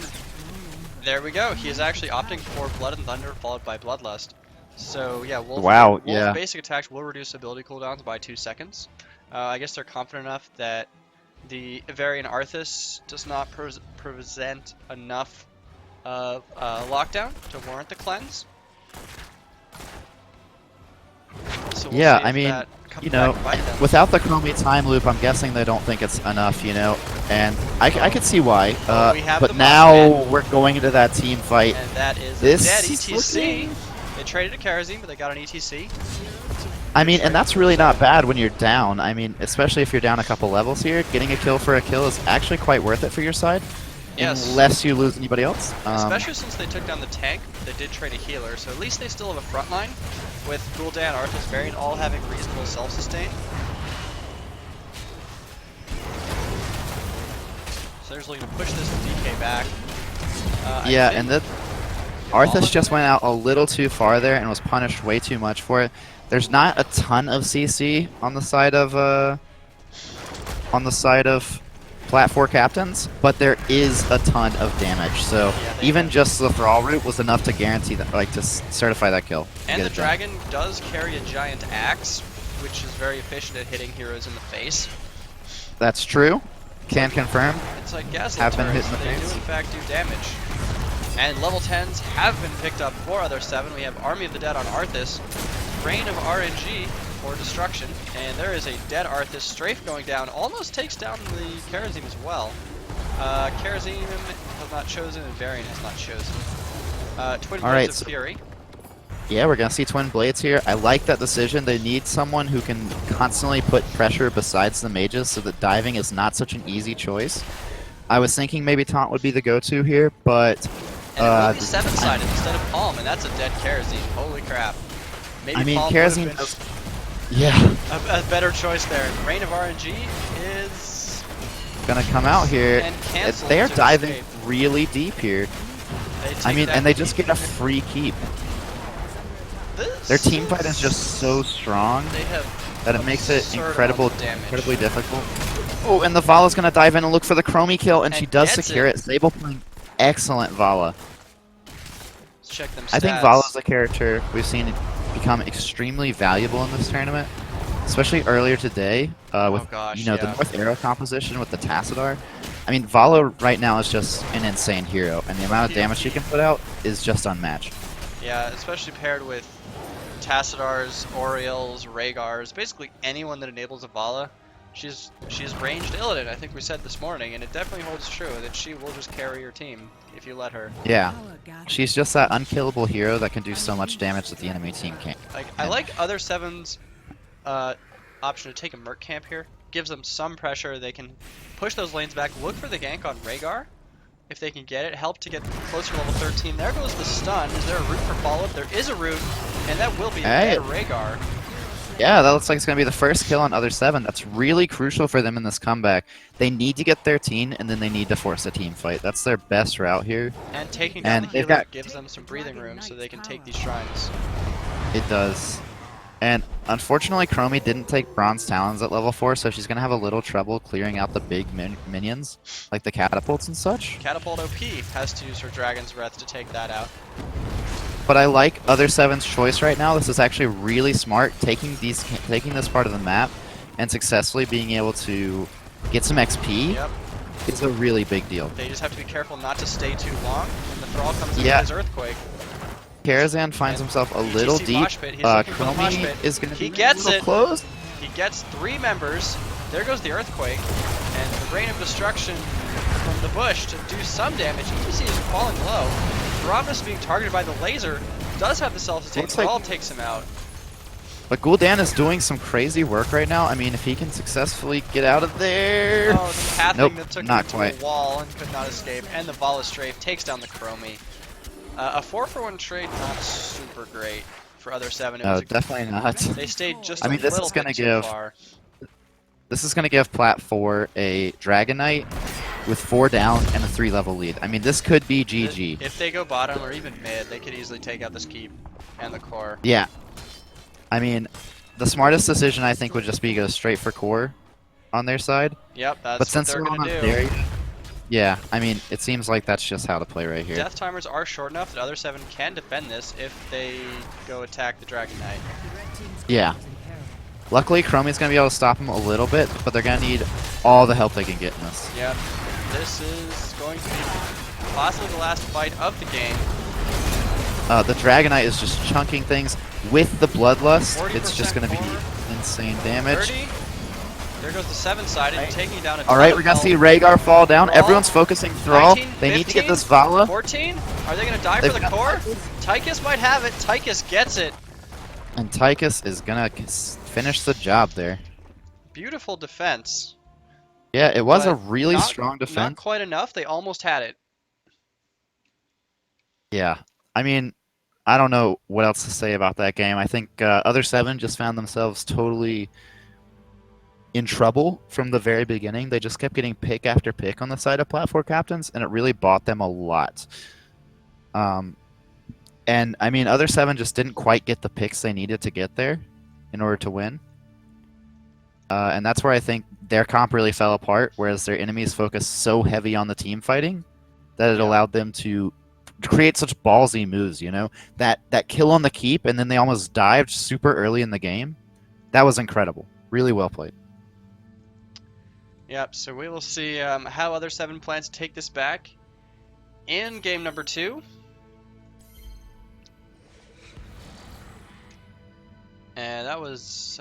there we go. He is actually opting for Blood and Thunder followed by Bloodlust. So yeah, Wolf's basic attacks will reduce ability cooldowns by 2 seconds. I guess they're confident enough that the Varian Arthas does not present enough of lockdown to warrant the cleanse. So we'll Yeah, see I if mean, that comes you know, back and bite them. without the Chromie time loop, I'm guessing they don't think it's enough, you know, and I could see why. We have but the now Mothman. we're going into that team fight. And that is This a dead is ETC. They traded a Karazim, but they got an ETC. I mean, and that's really not bad when you're down. I mean, especially if you're down a couple levels here, getting a kill for a kill is actually quite worth it for your side. Yes. Unless you lose anybody else. Especially since they took down the tank, they did trade a healer, so at least they still have a front line, with Gul'dan, Arthas, Varian all having reasonable self-sustain. So they're just looking to push this DK back. Yeah, and that Arthas just went out a little too far there and was punished way too much for it. There's not a ton of CC on the side of Plat 4 captains, but there is a ton of damage. So Yeah, even just the Thrall route was enough to guarantee that, like, to certify that kill. And Get the it done. dragon does carry a giant axe, which is very efficient at hitting heroes in the face. That's true. Can confirm. It's like gas Have been turrets, hit in the they face. do in fact do damage. And level 10s have been picked up for other 7. We have Army of the Dead on Arthas, Rain of RNG for destruction, and there is a dead Arthas. Strafe going down, almost takes down the Karazim as well. Karazim has not chosen, and Varian has not chosen. Twin Blades of Fury. Yeah, we're going to see Twin Blades here. I like that decision. They need someone who can constantly put pressure besides the mages so that diving is not such an easy choice. I was thinking maybe Taunt would be the go-to here, but And it will be this- 7-sided instead of Palm, and that's a dead Kerosene. Holy crap. Maybe I mean, Palm Kerosene would does- have yeah, been a better choice there. Reign of RNG is... gonna come out here. And cancel They are to diving escape. really deep here. They I take mean, that and they just keep. get a free keep. This Their team fight is just so strong They have that it makes it absurd incredible, amounts of damage. incredibly difficult. Oh, and the Vala's gonna dive in and look for the Chromie kill, and she And does gets secure it. it. Sable playing excellent Vala. Let's check them stats. I think Vala's a character we've seen become extremely valuable in this tournament, especially earlier today with gosh, the yeah. North Arrow composition with the Tassadar. I mean, Vala right now is just an insane hero, and the amount of damage she can put out is just unmatched. Yeah, especially paired with Tassadars, Oriels, Rhaegars, basically anyone that enables a Vala. She's ranged Illidan, I think we said this morning, and it definitely holds true that she will just carry your team if you let her. Yeah, she's just that unkillable hero that can do so much damage that the enemy team can't. Like I like other Seven's option to take a Merc camp here. Gives them some pressure. They can push those lanes back. Look for the gank on Rhaegar if they can get it. Help to get closer to level 13. There goes the stun. Is there a route for follow-up? There is a route, and that will be a Hey. dead Rhaegar. Yeah, that looks like it's going to be the first kill on Other 7. That's really crucial for them in this comeback. They need to get 13, and then they need to force a team fight. That's their best route here. And taking down And the they've healer got- gives them some breathing room so they can take these shrines. It does. And unfortunately, Chromie didn't take Bronze Talons at level 4, so she's going to have a little trouble clearing out the big minions, like the catapults and such. Catapult OP has to use her Dragon's Breath to take that out. But I like Other 7's choice right now. This is actually really smart, taking this part of the map and successfully being able to get some XP. Yep. It's a really big deal. They just have to be careful not to stay too long when the Thrall comes in Yeah. with his Earthquake. Karazhan finds himself a little ETC deep. mosh pit. He's looking for the mosh Chromie pit. is going to He be gets a little it. close. He gets 3 members. There goes the Earthquake. And the Rain of Destruction from the bush to do some damage. ETC is falling low. Barovnos being targeted by the laser does have the self-sustain. Looks like- Thrall takes him out. But Gul'dan is doing some crazy work right now. I mean, if he can successfully get out of there. Oh, the pathing Nope, that took not him to quite. a wall and could not escape. And the Vala Strafe takes down the Chromie. A 4-for-1 trade, not super great for Other 7. It No, was a- definitely not. they stayed just I mean, a this little is gonna bit too give- far. This is going to give Plat 4 a Dragon Knight with 4 down and a 3-level lead. I mean, this could be GG. If they go bottom or even mid, they could easily take out this keep and the core. Yeah. I mean, the smartest decision I think would just be go straight for core on their side. Yep, that's But what since they're they're gonna not do. there yet, yeah, I mean, it seems like that's just how to play right here. Death timers are short enough that Other 7 can defend this if they go attack the Dragon Knight. Yeah. Luckily, Chromie's going to be able to stop him a little bit, but they're going to need all the help they can get in this. Yep, this is going to be possibly the last fight of the game. The Dragon Knight is just chunking things with the Bloodlust. It's just 40% going to be core. insane damage. 30. There goes the 7-sided, taking down a All right, ton we're of going to see health. Rhaegar fall down. Thrall. Everyone's focusing Thrall. 19, They need to get 15, this Vala. 14? Are they going to die for They've the got core? Tychus might have it. Tychus gets it. And Tychus is going to finish the job there. Beautiful defense. Yeah, it was a But really not- strong Not defense. quite enough. They almost had it. Yeah. I mean, I don't know what else to say about that game. I think Other 7 just found themselves totally in trouble from the very beginning. They just kept getting pick after pick on the side of Platform Captains, and it really bought them a lot. And, I mean, Other 7 just didn't quite get the picks they needed to get there in order to win. And that's where I think their comp really fell apart, whereas their enemies focused so heavy on the team fighting that it Yeah. allowed them to create such ballsy moves, you know? That kill on the keep, and then they almost dived super early in the game. That was incredible. Really well played. Yep, so we will see how Other 7 plans to take this back in game number 2. And that was...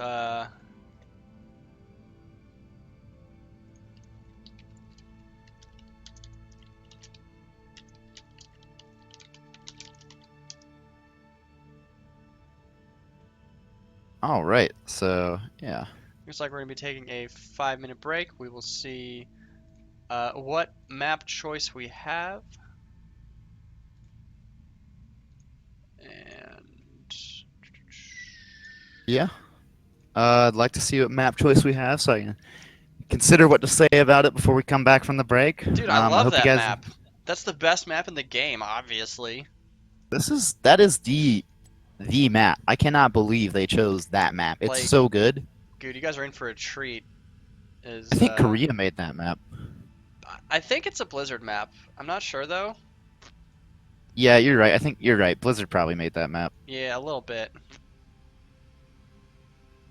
All right, so yeah. looks like we're going to be taking a 5-minute break. We will see what map choice we have. And Yeah. I'd like to see what map choice we have, so I can consider what to say about it before we come back from the break. dude, I I love hope you that guys. map. That's the best map in the game, obviously. That is the map. I cannot believe they chose that map. It's Like, so good. dude, you guys are in for a treat. I Is think Korea made that map. I think it's a Blizzard map. I'm not sure though. Yeah, you're right. I think you're right. Blizzard probably made that map. Yeah, a little bit.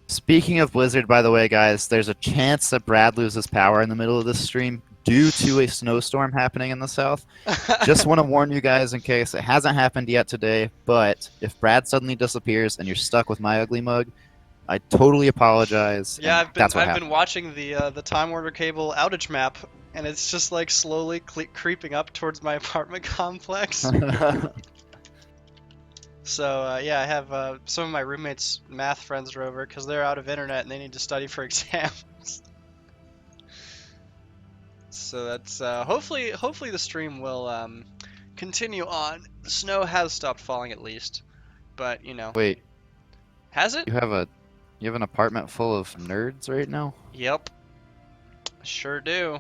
Speaking of Blizzard, by the way, guys, there's a chance that Brad loses power in the middle of this stream due to a snowstorm happening in the south. Just want to warn you guys in case it hasn't happened yet today, but if Brad suddenly disappears and you're stuck with my ugly mug, I totally apologize. Yeah, and that's what I've been watching the Time Warner Cable outage map, and it's just like slowly creeping up towards my apartment complex. happened. So yeah, I have some of my roommates' math friends are over because they're out of internet and they need to study for exams. So that's hopefully the stream will continue on. The snow has stopped falling at least, but you know. Wait, Has it? you have an apartment full of nerds right now? Yep. Sure do.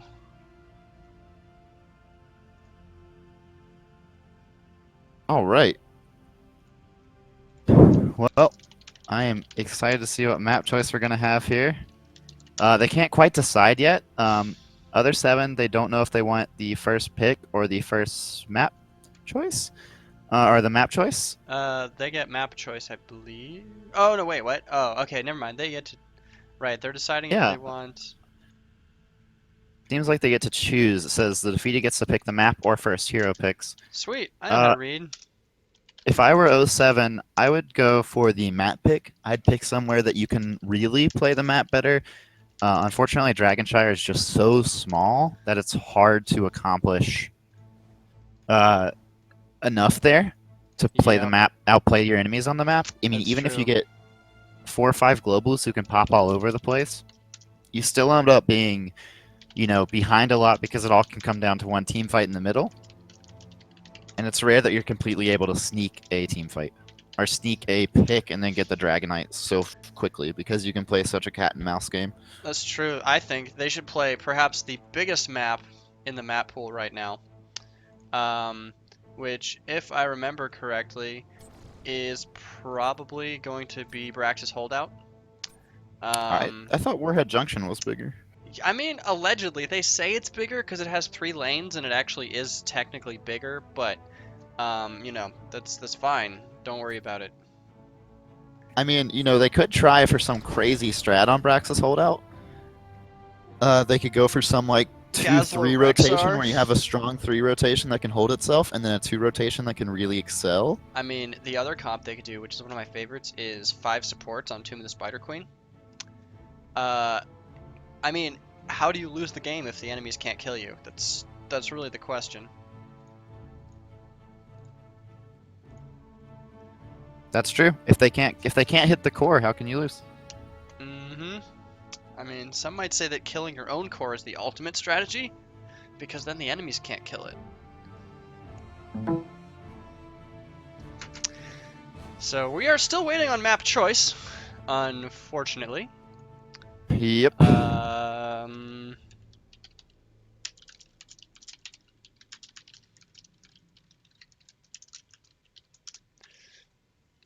All right. Well, I am excited to see what map choice we're gonna have here. They can't quite decide yet. Other 7, they don't know if they want the first pick or the first map choice, or the map choice. They get map choice, I believe. Oh no, wait, what? Oh, okay, never mind. They get to. Right, they're deciding Yeah. if they want. Seems like they get to choose. It says the defeated gets to pick the map or first hero picks. Sweet, I know how to read. If I were 07, I would go for the map pick. I'd pick somewhere that you can really play the map better. Unfortunately, Dragonshire is just so small that it's hard to accomplish enough there to play the map, outplay your enemies on the map. I mean, That's even if you true. get 4 or 5 globals who can pop all over the place, you still end up being, behind a lot because it all can come down to one team fight in the middle. And it's rare that you're completely able to sneak a team fight or sneak a pick and then get the Dragonite so quickly because you can play such a cat and mouse game. That's true. I think they should play perhaps the biggest map in the map pool right now. Which, if I remember correctly, is probably going to be Brax's Holdout. I thought Warhead Junction was bigger. I mean, allegedly, they say it's bigger because it has 3 lanes, and it actually is technically bigger, but, that's fine. Don't worry about it. I mean, they could try for some crazy strat on Brax's Holdout. They could go for some, 2-3 rotation where you have a strong 3 rotation that can hold itself, and then a 2 rotation that can really excel. I mean, the other comp they could do, which is one of my favorites, is 5 supports on Tomb of the Spider Queen. I mean, how do you lose the game if the enemies can't kill you? That's really the question. That's true. If they can't hit the core, how can you lose? Mm-hmm. I mean, some might say that killing your own core is the ultimate strategy, because then the enemies can't kill it. So we are still waiting on map choice, unfortunately. Yep.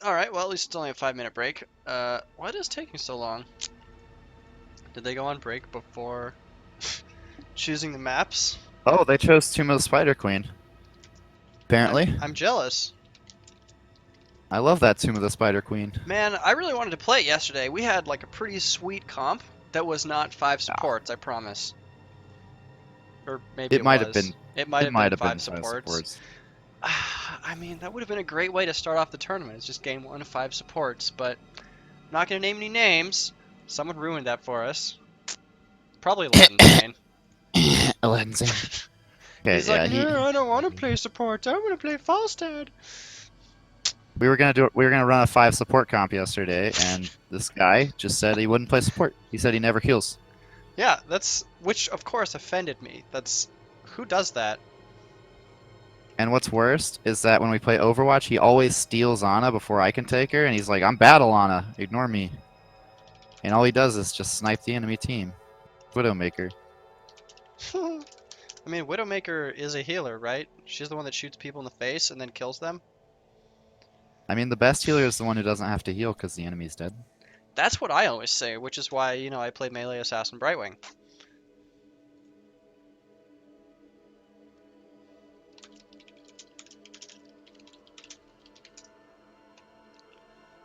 Alright, well, at least it's only a 5-minute break. Why is taking so long? Did they go on break before choosing the maps? Oh, they chose Tomb of the Spider Queen. Apparently. I'm jealous. I love that Tomb of the Spider Queen. Man, I really wanted to play it yesterday. We had like a pretty sweet comp that was not 5 supports, I promise. Or maybe It might have been. It might have been 5 5 supports. I mean, that would have been a great way to start off the tournament. It's just game 1 of 5 supports, but I'm not going to name any names. Someone ruined that for us. Probably Aladdin. Aladdin. Okay, He's like, I don't want to play support. I want to play Falstad. We were gonna run a 5 support comp yesterday, and this guy just said he wouldn't play support. He said he never heals. Yeah, which of course offended me. Who does that? And what's worst is that when we play Overwatch, he always steals Ana before I can take her, and he's like, I'm battle Ana, ignore me. And all he does is just snipe the enemy team. Widowmaker. I mean, Widowmaker is a healer, right? She's the one that shoots people in the face and then kills them. I mean, the best healer is the one who doesn't have to heal because the enemy's dead. That's what I always say, which is why, I play melee assassin Brightwing.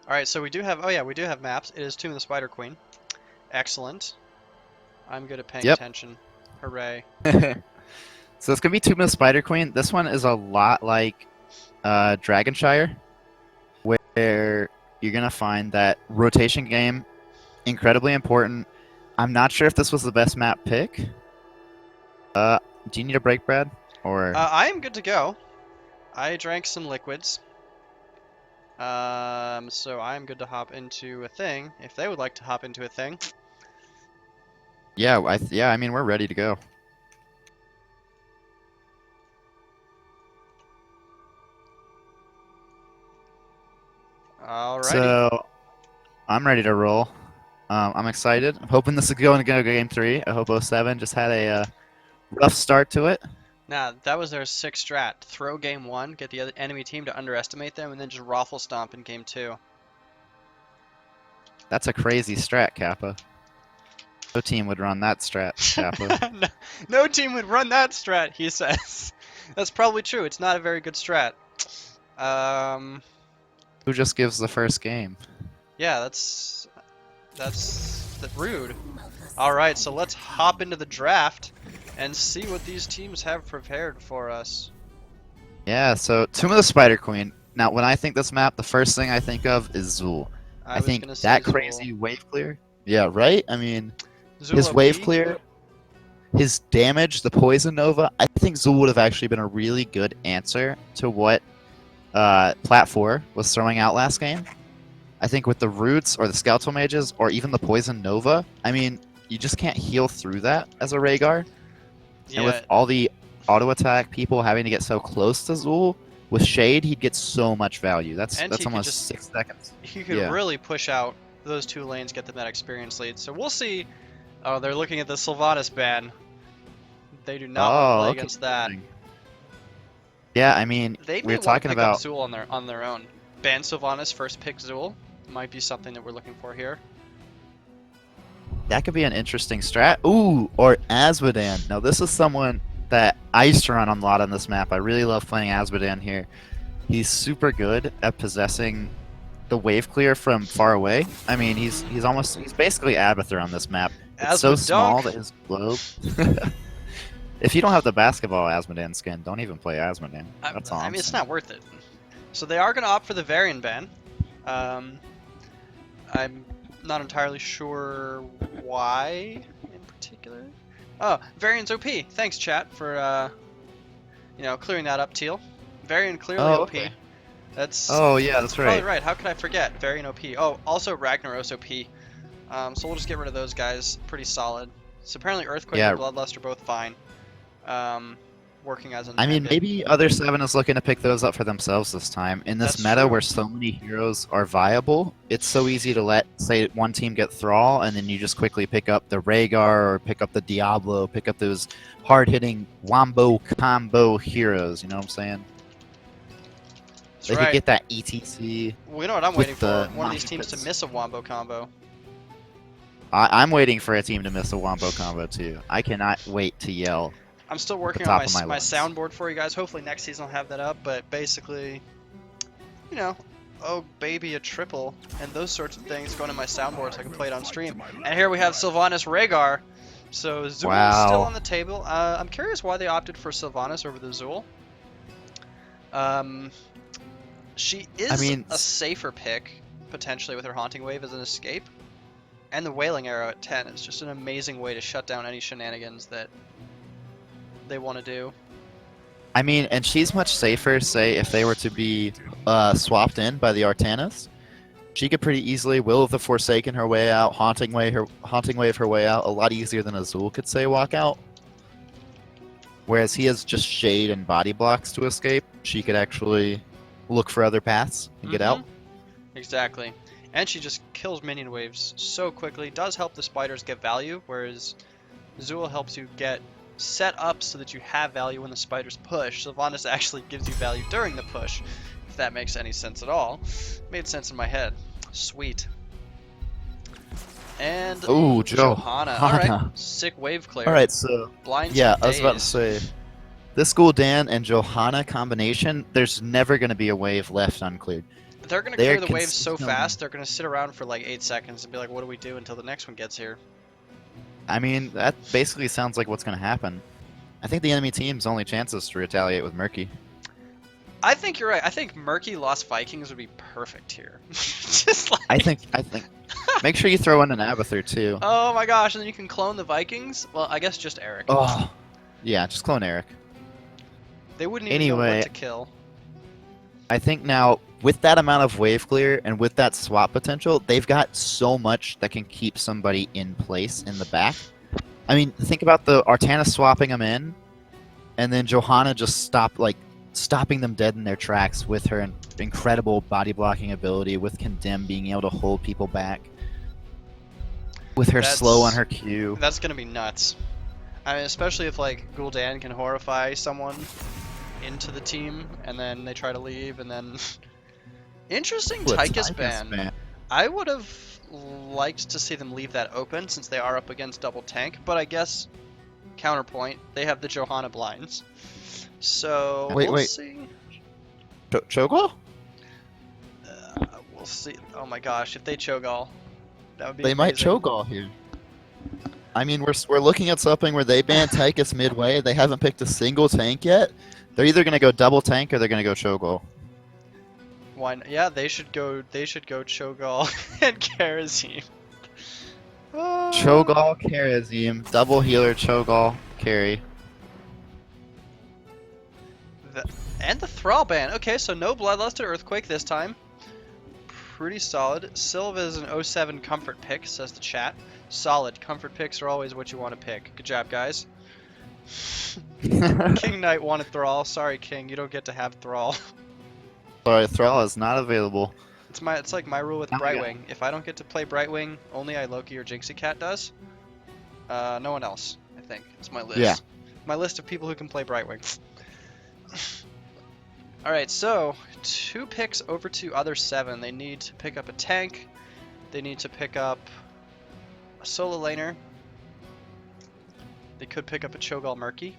Alright, so we do have, we do have maps. It is Tomb of the Spider Queen. Excellent. I'm good at paying attention. Hooray. So it's going to be Tomb of the Spider Queen. This one is a lot like Dragonshire, where you're going to find that rotation game incredibly important. I'm not sure if this was the best map pick. Do you need a break, Brad? Or I am good to go. I drank some liquids. So I'm good to hop into a thing, if they would like to hop into a thing. yeah, I mean, we're ready to go. Alrighty. So I'm ready to roll. I'm excited. I'm hoping this is going to go game 3. I hope 07 just had a rough start to it. Nah, that was their 6 strat. Throw game 1, get the other enemy team to underestimate them, and then just raffle stomp in game 2. That's a crazy strat, Kappa. No team would run that strat, Kappa. No team would run that strat, he says. That's probably true. It's not a very good strat. Who just gives the first game? Yeah, that's rude. Alright, so let's hop into the draft and see what these teams have prepared for us. Yeah, so Tomb of the Spider Queen. Now, when I think this map, the first thing I think of is Zool. I think that crazy wave clear. Yeah, right? I mean, Zool his OP? wave clear, his damage, the Poison Nova. I think Zool would have actually been a really good answer to what Plat 4 was throwing out last game. I think with the Roots or the Skeletal Mages or even the Poison Nova, I mean, you just can't heal through that as a Rhaegar. Yeah. And with all the auto attack people having to get so close to Zool, with Shade, he'd get so much value. That's almost 6 seconds. He could really push out those 2 lanes, get them that experience lead. So we'll see. Oh, they're looking at the Sylvanas ban. They do not want to play against that. Yeah, I mean, they we're talking about Zool on their own. Ban Sylvanas, first pick Zool. Might be something that we're looking for here. That could be an interesting strat. Ooh, or Azmodan. Now, this is someone that I used to run on a lot on this map. I really love playing Azmodan here. He's super good at possessing the wave clear from far away. I mean, he's basically Abathur on this map. It's so small that his globe. If you don't have the basketball Azmodan skin, don't even play Azmodan. That's all. I mean, it's not worth it. So they are going to opt for the Varian ban. I'm not entirely sure why in particular. Oh, Varian's OP. Thanks, chat, for clearing that up, Teal. Varian clearly OP. Okay. That's that's probably right. How could I forget? Varian OP. Oh, also Ragnaros OP. So we'll just get rid of those guys. Pretty solid. So apparently Earthquake and Bloodlust are both fine. Working as intended. I mean, maybe Other 7 is looking to pick those up for themselves this time. In this meta where so many heroes are viable, it's so easy to let, say, one team get Thrall, and then you just quickly pick up the Rhaegar or pick up the Diablo, pick up those hard-hitting wombo combo heroes, you know what I'm saying? They could get that ETC. Well, you know what I'm waiting for? One of these teams to miss a wombo combo. I'm waiting for a team to miss a wombo combo, too. I cannot wait to yell. I'm still working on my soundboard for you guys. Hopefully next season I'll have that up, but basically, oh baby, a triple, and those sorts of things going to my soundboard so I can play it on stream. And here we have Sylvanas Rhaegar. So Zool is still on the table. I'm curious why they opted for Sylvanas over the Zool. She is a safer pick, potentially, with her Haunting Wave as an escape. And the Wailing Arrow at 10 is just an amazing way to shut down any shenanigans that they want to do. I mean, and she's much safer, say, if they were to be swapped in by the Artanis. she could pretty easily Will of the Forsaken her way out, Haunting Wave her way out, a lot easier than Azul could say walk out. Whereas he has just Shade and body blocks to escape, she could actually look for other paths and get out. Exactly. And she just kills minion waves so quickly. Does help the spiders get value, whereas Azul helps you get set up so that you have value when the spiders push. Sylvanas actually gives you value during the push, if that makes any sense at all. Made sense in my head. Sweet. And Ooh, Johanna. Alright, sick wave clear. Alright, so Blinds yeah, for I was about to days. say, this Gul'dan and Johanna combination, there's never going to be a wave left uncleared. They're going to They're clear the waves so consistently- fast, they're going to sit around for like 8 seconds and be like, what do we do until the next one gets here? I mean, that basically sounds like what's going to happen. I think the enemy team's only chance is to retaliate with Murky. I think you're right. I think Murky Lost Vikings would be perfect here. Just like... I think. Make sure you throw in an Abathur too. Oh my gosh, and then you can clone the Vikings? Well, I guess just Eric. Oh, yeah, just clone Eric. They wouldn't even know Anyway. what to kill. I think now, with that amount of wave clear and with that swap potential, they've got so much that can keep somebody in place in the back. I mean, think about the Artana swapping them in, and then Johanna just stopping them dead in their tracks with her incredible body blocking ability, with Condemn being able to hold people back, with her slow on her Q. That's gonna be nuts. I mean, especially if like Gul'dan can horrify someone into the team, and then they try to leave, and then interesting Ooh, a Tychus Tychus ban. I would have liked to see them leave that open since they are up against double tank, but I guess counterpoint, they have the Johanna blinds. So we'll see. Cho'Gall? We'll see. Oh my gosh, if they Cho'Gall, that would be They might amazing. Cho'Gall here. I mean, we're looking at something where they banned Tychus midway. They haven't picked a single tank yet. They're either gonna go double tank or they're gonna go Cho'Gall. Yeah, they should go Cho'Gall and Karazim. Cho'Gall, Karazim, double healer, Cho'Gall, carry. And the Thrall ban. Okay, so no Bloodlust or Earthquake this time. Pretty solid. Sylva is an 07 comfort pick, says the chat. Solid. Comfort picks are always what you want to pick. Good job, guys. King Knight wanted Thrall. Sorry, King, you don't get to have Thrall. Sorry, Thrall is not available. It's like my rule with Oh, yeah. Brightwing. If I don't get to play Brightwing, only Loki or Jinxie Cat does. No one else, I think. It's my list. Yeah. My list of people who can play Brightwing. Alright, so 2 picks over to other 7. They need to pick up a tank. They need to pick up a solo laner. They could pick up a Cho'Gall Murky.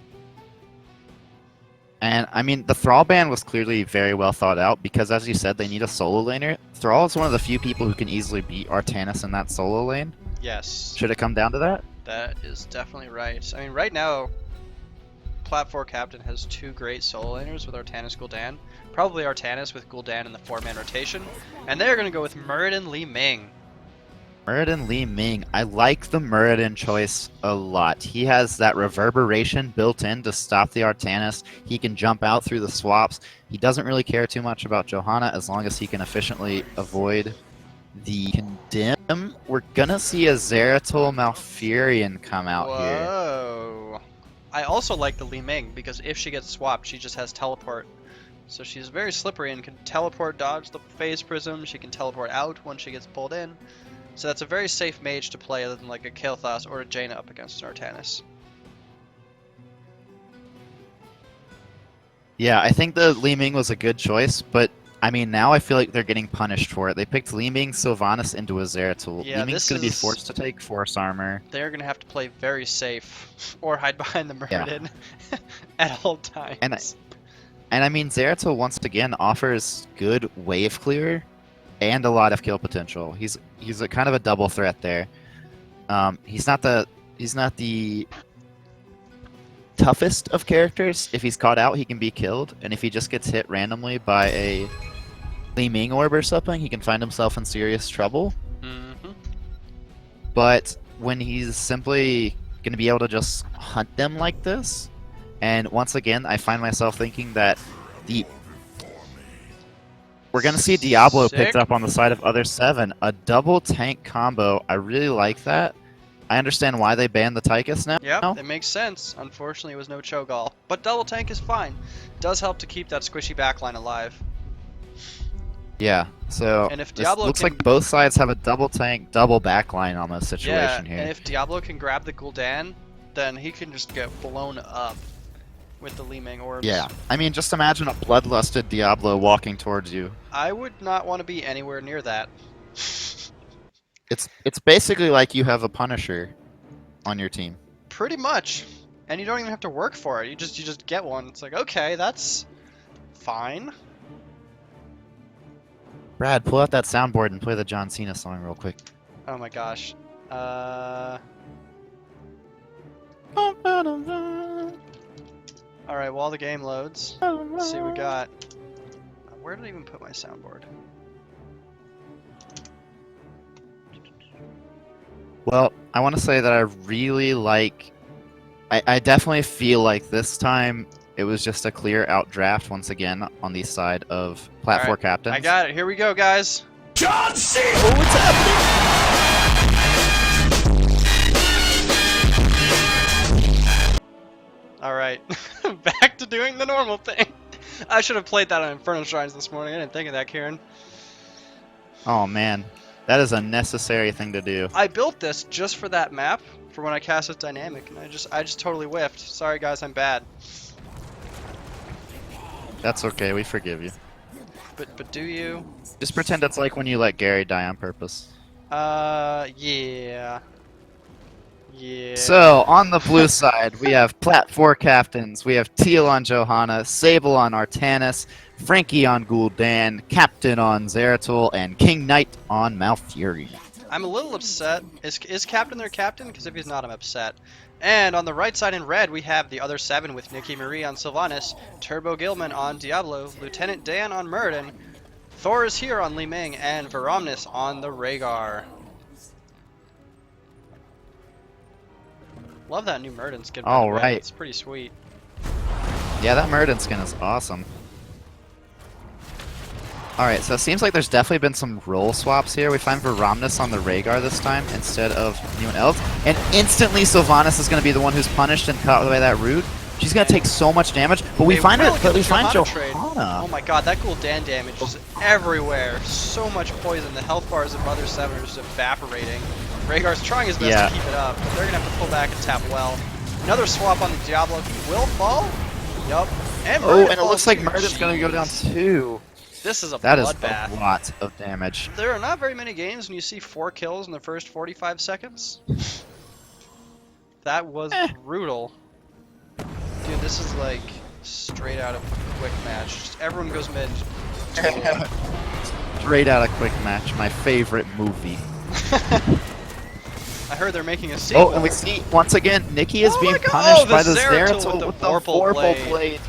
And I mean, the Thrall ban was clearly very well thought out because, as you said, they need a solo laner. Thrall is one of the few people who can easily beat Artanis in that solo lane. Yes, Should it come down to that? that is definitely right. I mean, right now, Plat 4 Captain has 2 great solo laners with Artanis Gul'dan. Probably Artanis with Gul'dan in the 4-man rotation. And they're going to go with Muradin Li Ming. Muradin Li Ming. I like the Muradin choice a lot. He has that reverberation built in to stop the Artanis. He can jump out through the swaps. He doesn't really care too much about Johanna as long as he can efficiently avoid the Condemn. We're gonna see a Zeratul Malfurion come out here. Whoa. I also like the Li Ming because if she gets swapped, she just has teleport. So she's very slippery and can teleport dodge the phase prism. She can teleport out when she gets pulled in. So that's a very safe mage to play other than like a Kael'thas or a Jaina up against an Artanis. Yeah, I think the Li Ming was a good choice, but I mean, now I feel like they're getting punished for it. They picked Li Ming Sylvanas into a Zeratul. Yeah, Li Ming's this going to be is- forced to take Force Armor. They're going to have to play very safe or hide behind the Muradin at all times. And I mean, Zeratul once again offers good wave clear and a lot of kill potential. He's a kind of a double threat there. He's not the toughest of characters. If he's caught out, he can be killed, and if he just gets hit randomly by a Li Ming orb or something, he can find himself in serious trouble. Mm-hmm. But when he's simply going to be able to just hunt them like this, and once again, I find myself thinking that We're going to see Diablo Sick. picked up on the side of other 7. A double tank combo. I really like that. I understand why they banned the Tychus now. Yep, it makes sense. Unfortunately, it was no Cho'Gall. But double tank is fine. Does help to keep that squishy backline alive. Yeah, so And if this Diablo looks can- like both sides have a double tank, double backline almost situation here. And if Diablo can grab the Gul'dan, then he can just get blown up with the Li Ming orbs. Yeah, I mean, just imagine a bloodlusted Diablo walking towards you. I would not want to be anywhere near that. It's basically like you have a Punisher on your team. Pretty much. And you don't even have to work for it. You just get one. It's like, okay, that's fine. Brad, pull out that soundboard and play the John Cena song real quick. Oh my gosh. Alright, while the game loads, let's see what we got. Where did I even put my soundboard? Well, I want to say that I really like... I definitely feel like this time it was just a clear outdraft once again on the side of Plat 4 Alright, captains. I got it. Here we go, guys. John Cena! Oh, what's happening? Alright, back to doing the normal thing. I should have played that on Inferno Shrines this morning. I didn't think of that, Kieran. Oh man, that is a necessary thing to do. I built this just for that map, for when I cast it dynamic, and I just totally whiffed. Sorry guys, I'm bad. That's okay, we forgive you. But do you? Just pretend it's like when you let Gary die on purpose. Yeah. Yeah. So, on the blue side, we have Plat 4 captains. We have Teal on Johanna, Sable on Artanis, Frankie on Gul'dan, Captain on Zeratul, and King Knight on Malfurion. I'm a little upset. Is Captain their captain? Because if he's not, I'm upset. And on the right side in red, we have the other 7 with Nikki Marie on Sylvanas, Turbo Gilman on Diablo, Lieutenant Dan on Muradin, Thor is here on Li Ming, and Veromnis on the Rhaegar. Love that new Muradin skin. by the way. Alright. It's pretty sweet. Yeah, that Muradin skin is awesome. Alright, so it seems like there's definitely been some role swaps here. We find Veromnis on the Rhaegar this time instead of anyone else. And instantly Sylvanas is going to be the one who's punished and caught by that root. She's going to take so much damage, but we find her. But we find Johanna. Oh my god, that Gul'dan damage is everywhere. So much poison. The health bars of Mother 7 are just evaporating. Rhaegar's trying his best to keep it up, but they're going to have to pull back and tap well. Another swap on the Diablo. He will fall. Yup. And And it looks like Muradin's going to go down too. This is a That is bloodbath. a lot of damage. There are not very many games when you see 4 kills in the first 45 seconds. That was brutal. Dude, this is like straight out of a quick match. Just everyone goes mid. Straight out of Quick Match, my favorite movie. I heard they're making a sequel. Oh, and we see, once again, Nikki is being my God. punished Oh, the by the Zeratul Zeratul with the with the Vorpal Vorpal blade. blade.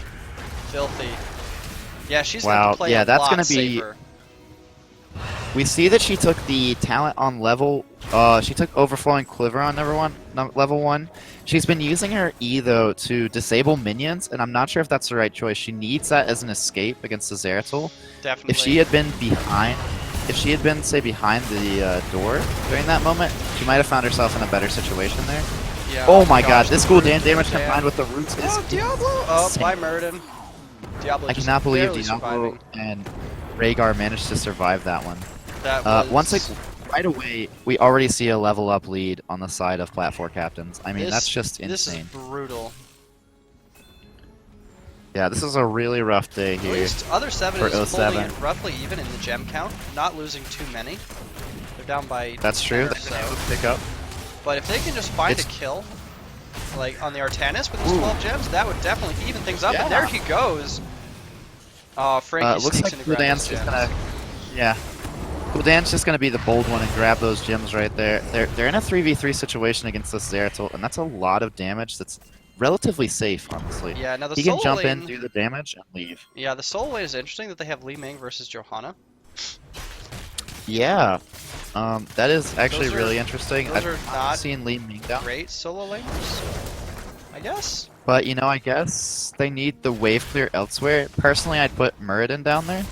Filthy. Yeah, she's gonna have Wow, to play yeah, a that's lot gonna be- safer. We see that she took the talent on level, she took Overflowing Quiver on level 1. She's been using her E, though, to disable minions, and I'm not sure if that's the right choice. She needs that as an escape against the Zeratul. Definitely. If she had been behind, say, behind the door during that moment, she might have found herself in a better situation there. Yeah, Oh my god, gosh, this the Gul'dan roots damage are bad. combined with the roots is Oh, Diablo! Oh, insane. by Muradin. Diablo I just cannot believe barely Diablo surviving. and Rhaegar managed to survive that one. That was... Right away, we already see a level up lead on the side of Plat 4 captains. I mean, that's just This insane. is brutal. Yeah, this is a really rough day At here. least other 7 for is 07. holding it roughly even in the gem count, not losing too many. They're down by That's 10 true. or They can so. able to pick up. But if they can just find a It's- kill, like on the Artanis with his Ooh. 12 gems, that would definitely even things up. Yeah. And there he goes. Oh, Frankie It looks sneaks like in to grab Gul'dan's those just gems. gonna, yeah. Gul'dan's just gonna be the bold one and grab those gems right there. They're in a 3v3 situation against this Zeratul, and that's a lot of damage. That's relatively safe, honestly. Yeah, now the He can solo jump lane, in, do the damage, and leave. Yeah, the solo lane is interesting that they have Li Ming versus Johanna. Yeah, that is actually Those are- really interesting. those are I've not seen Li Ming down, Great solo laners, I guess. but you know, I guess they need the wave clear elsewhere. Personally, I'd put Muradin down there.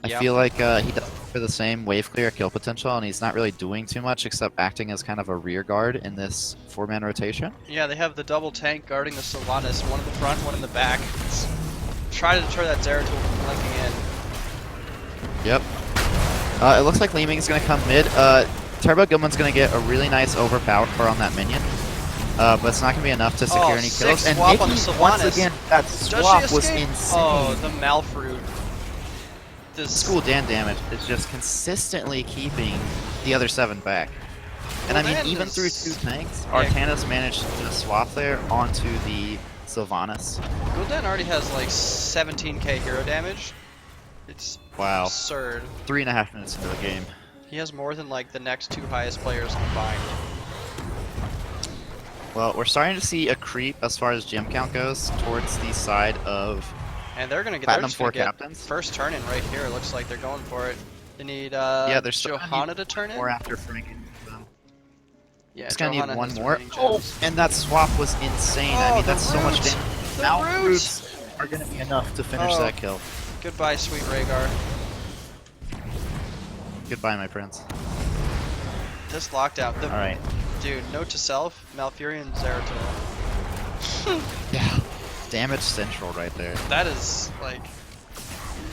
I Yep. feel like he does for the same wave clear kill potential, and he's not really doing too much except acting as kind of a rear guard in this 4-man rotation. Yeah, they have the double tank guarding the Sylvanas, one in the front, one in the back. Try to deter that Zeratul from linking in. Yep. It looks like Li Ming's going to come mid. Turbo Gilman's going to get a really nice overpower on that minion. But it's not going to be enough to secure any sick kills. And swap on the Nikki, Sylvanas. once again, that Does swap she was escape? insane. Oh, the Malfruit. This School Dan damage is just consistently keeping the other 7 back. And I mean, Dan even is- through 2 tanks, Yeah. Artanis managed to swap there onto the Sylvanas. Gul'dan already has like 17k hero damage. It's Wow. absurd. 3.5 minutes into the game. He has more than like the next 2 highest players combined. Well, we're starting to see a creep as far as gem count goes towards the side of And they're gonna get Platinum they're just gonna 4 get captains. first turn in right here. It looks like they're going for it. They need Yeah, they're still gonna Johanna need to turn in. or after Franken. Yeah, It's gonna need Johanna one has the more. remaining Oh, gems. and that swap was insane. I Oh, mean, the that's so much roots! damage. The Now roots! roots are gonna be enough to finish Oh. that kill. Goodbye, sweet Rhaegar. Goodbye, my prince. This lockdown. All right. Dude, note to self: Malfurion Zeratul. Yeah. Damage central right there. That is like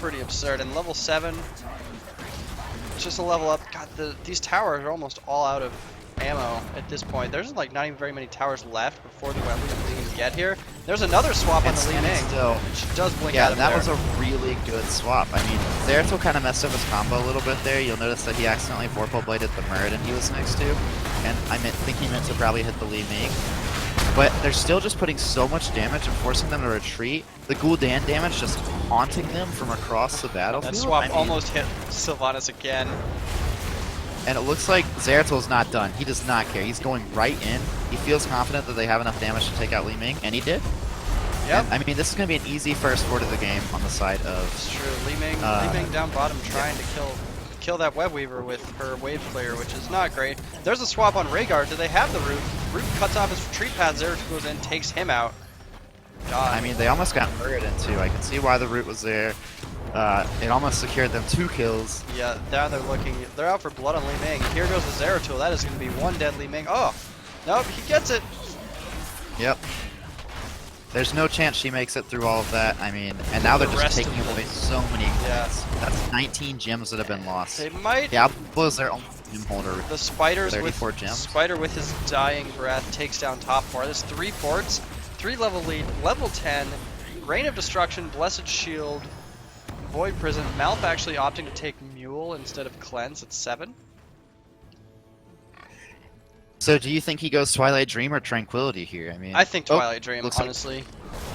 pretty absurd. And level 7, it's just a level up. God, these towers are almost all out of ammo at this point. There's like not even very many towers left before the Wembley can get here. There's another swap on the Li Ming. Still, She does blink yeah, out of that there. was a really good swap. I mean, Zeratul kind of messed up his combo a little bit there. You'll notice that he accidentally Vorpal bladed the Muradin he was next to, and think he meant to probably hit the Li Ming. But they're still just putting so much damage and forcing them to retreat. The Gul'dan damage just haunting them from across the battlefield. That swap I mean, almost hit Sylvanas again. And it looks like Zeratul's not done. He does not care. He's going right in. He feels confident that they have enough damage to take out Li Ming, and he did. Yep. And, I mean, this is going to be an easy first 4 to the game on the side of... It's true. Li Ming down bottom trying to kill that Web Weaver with her wave clear, which is not great. There's a swap on Rhaegar. Do they have the root? Root cuts off his retreat path. Zeratul goes in, takes him out. God. I mean, they almost got Muradin too. I can see why the root was there. It almost secured them 2 kills. Yeah, now they're out for blood on Li Ming. Here goes the Zeratul. That is going to be one dead Li Ming. Oh, nope, he gets it. Yep. There's no chance she makes it through all of that. I mean, and now they're The just rest taking of away them. so many Yeah. kills. That's 19 gems that have been lost. They might. Diablo's their only gem holder. The spiders 34 with gems. Spider with his dying breath takes down top 4. There's 3 forts, 3 level lead, level 10, Rain of Destruction, Blessed Shield, Void Prison. Malf actually opting to take Mule instead of Cleanse at 7. So do you think he goes Twilight Dream or Tranquility here? I mean, I think Twilight Dream, looks like- honestly.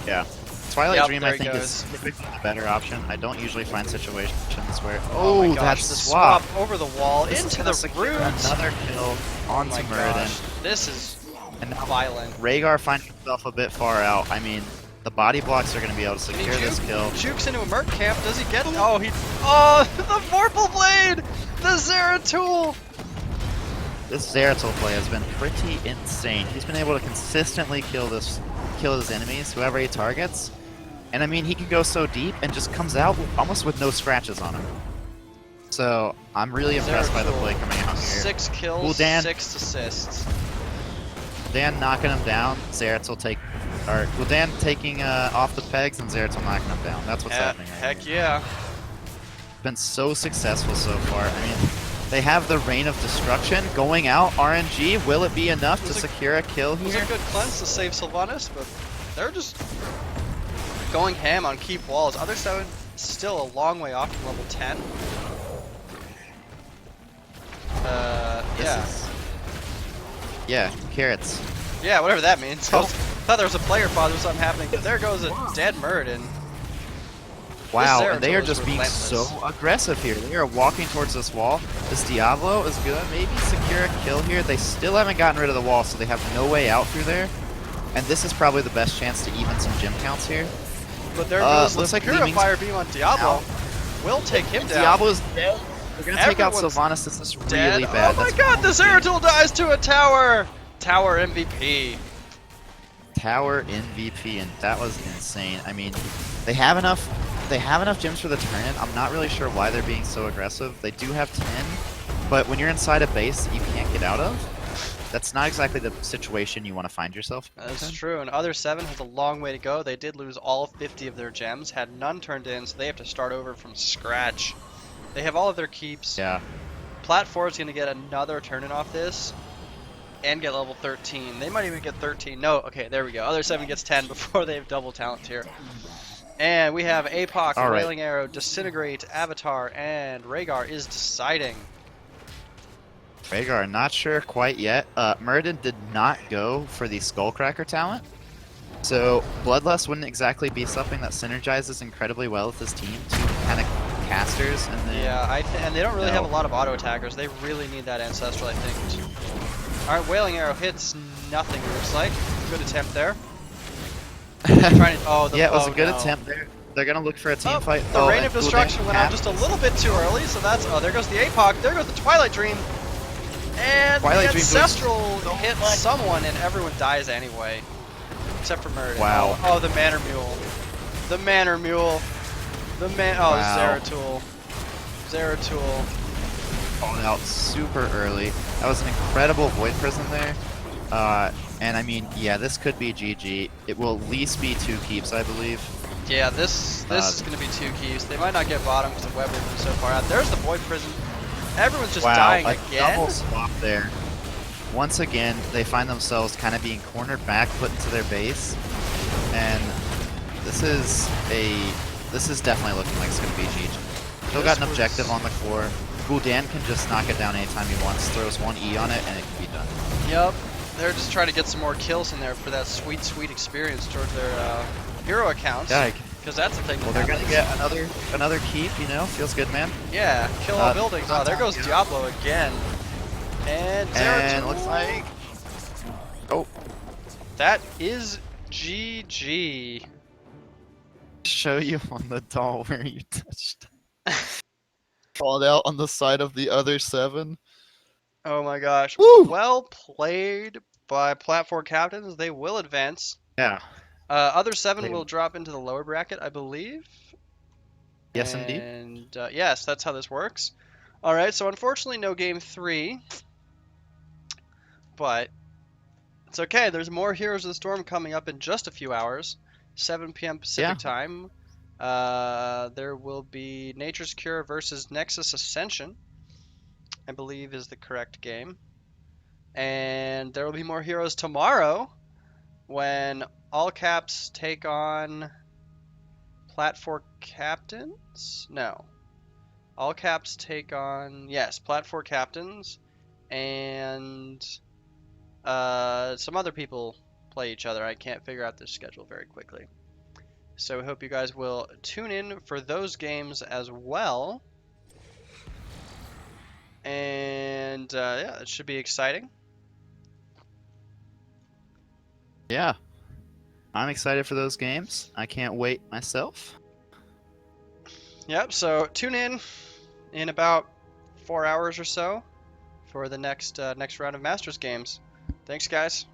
yeah. Twilight Yep, Dream, there I he think, goes. is typically the better option. I don't usually find situations where Oh, my that gosh, the swap. over the wall This is into gonna the secure roots. another kill Oh onto my Muradin. gosh, this is And now violent. Rhaegar finding himself a bit far out. I mean, the body blocks are going to be able to Can he secure this juke? kill. Jukes into a Merc camp. Does he get? Oh, Oh, the Vorpal Blade! The Zeratul! This Zeratul play has been pretty insane. He's been able to consistently kill his enemies, whoever he targets. And I mean, he can go so deep and just comes out almost with no scratches on him. So I'm really impressed by the play coming out here. 6 kills, Gul'dan- 6 assists. Gul'dan knocking him down, Zeratul Gul'dan taking off the pegs and Zeratul knocking him down. That's what's happening right Heck here. yeah. Been so successful so far. I mean, they have the Rain of Destruction going out. RNG, will it be enough to secure a kill It was here? a good cleanse to save Sylvanas, but they're just going ham on keep walls. Other 7 still a long way off to level 10. Yeah. Yeah, carrots. Yeah, whatever that means. I Oh. thought there was a player pause or something happening, but there goes a dead Muradin. Wow, Zeratul and they are is just being relentless. so aggressive here. They are walking towards this wall. This Diablo is gonna maybe secure a kill here. They still haven't gotten rid of the wall, so they have no way out through there. And this is probably the best chance to even some gem counts here. But there goes looks the like Li Ming's Purifier Beam on Diablo. out. Will take him down. Diablo's dead. They're gonna take out Everyone's Sylvanas. This is Dead. really bad. Oh my That's god, the almost Zeratul dies to a tower! Tower MVP. Tower MVP, and that was insane. I mean, they have enough they have enough gyms for the turn. I'm not really sure why they're being so aggressive. They do have 10, but when you're inside a base that you can't get out of, that's not exactly the situation you want to find yourself. That's true, and Other 7 has a long way to go. They did lose all 50 of their gems, had none turned in, so they have to start over from scratch. They have all of their keeps. Yeah. Plat 4 is going to get another turn-in off this, and get level 13. They might even get 13. No, okay, there we go. Other 7 gets 10 before they have double talent tier. And we have APOC, All right. Wailing Arrow, Disintegrate, Avatar, and Rhaegar is deciding. Rhaegar, not sure quite yet. Muradin did not go for the Skullcracker talent, so Bloodlust wouldn't exactly be something that synergizes incredibly well with this team. Two kind of casters, and then Yeah, and they don't really No. have a lot of auto attackers. They really need that Ancestral, I think. Alright, Wailing Arrow hits nothing, it looks like. Good attempt there. Trying to, oh, the yeah, it was a oh, good no. attempt there. They're gonna look for a team Oh, fight. the Rain and of Destruction went out just a little bit too early, so that's... Oh, there goes the APOC. There goes the Twilight Dream. And Twilight the Dream Ancestral hits someone, and everyone dies anyway. Except for Muradin. Wow. Oh, the Manor Mule. The Manor Mule. Oh, Wow. Zeratul. Zeratul. Falling out super early. That was an incredible Void Prison there. And I mean, yeah, this could be GG. It will at least be 2 keeps, I believe. Yeah, this is going to be 2 keys. They might not get bottom because the web is so far out. There's the Void Prison. Everyone's just dying a again. double swap there. Once again, they find themselves kind of being cornered back, put into their base, and this is definitely looking like it's going to be GG. Still got an objective on the core. Gul'dan can just knock it down anytime he wants, throws 1 E on it, and it can be done. Yep. They're just trying to get some more kills in there for that sweet, sweet experience towards their hero accounts. Yeah, Because that's the thing. well, that they're going to happens. get another keep, you know? Feels good, man. Yeah, kill all buildings. Oh, there goes yeah. Diablo again. And And Zeratul. looks like... Oh, That is GG. show you on the doll where you touched. Called out on the side of the other 7. Oh my gosh. Woo! Well played by Platform Captains. They will advance. Yeah. Other 7 They- will drop into the lower bracket, I believe. Yes, indeed. And yes, that's how this works. Alright, so unfortunately no game 3. But it's okay. There's more Heroes of the Storm coming up in just a few hours. 7 p.m. Pacific time. There will be Nature's Cure versus Nexus Ascension, I believe is the correct game. And there will be more heroes tomorrow when All Caps take on Plat 4 Captains? No. All Caps take on, yes, Plat 4 Captains, and some other people play each other. I can't figure out their schedule very quickly. So we hope you guys will tune in for those games as well. And yeah, it should be exciting. Yeah. I'm excited for those games. I can't wait myself. Yep, so tune in about 4 hours or so for the next round of Masters games. Thanks, guys.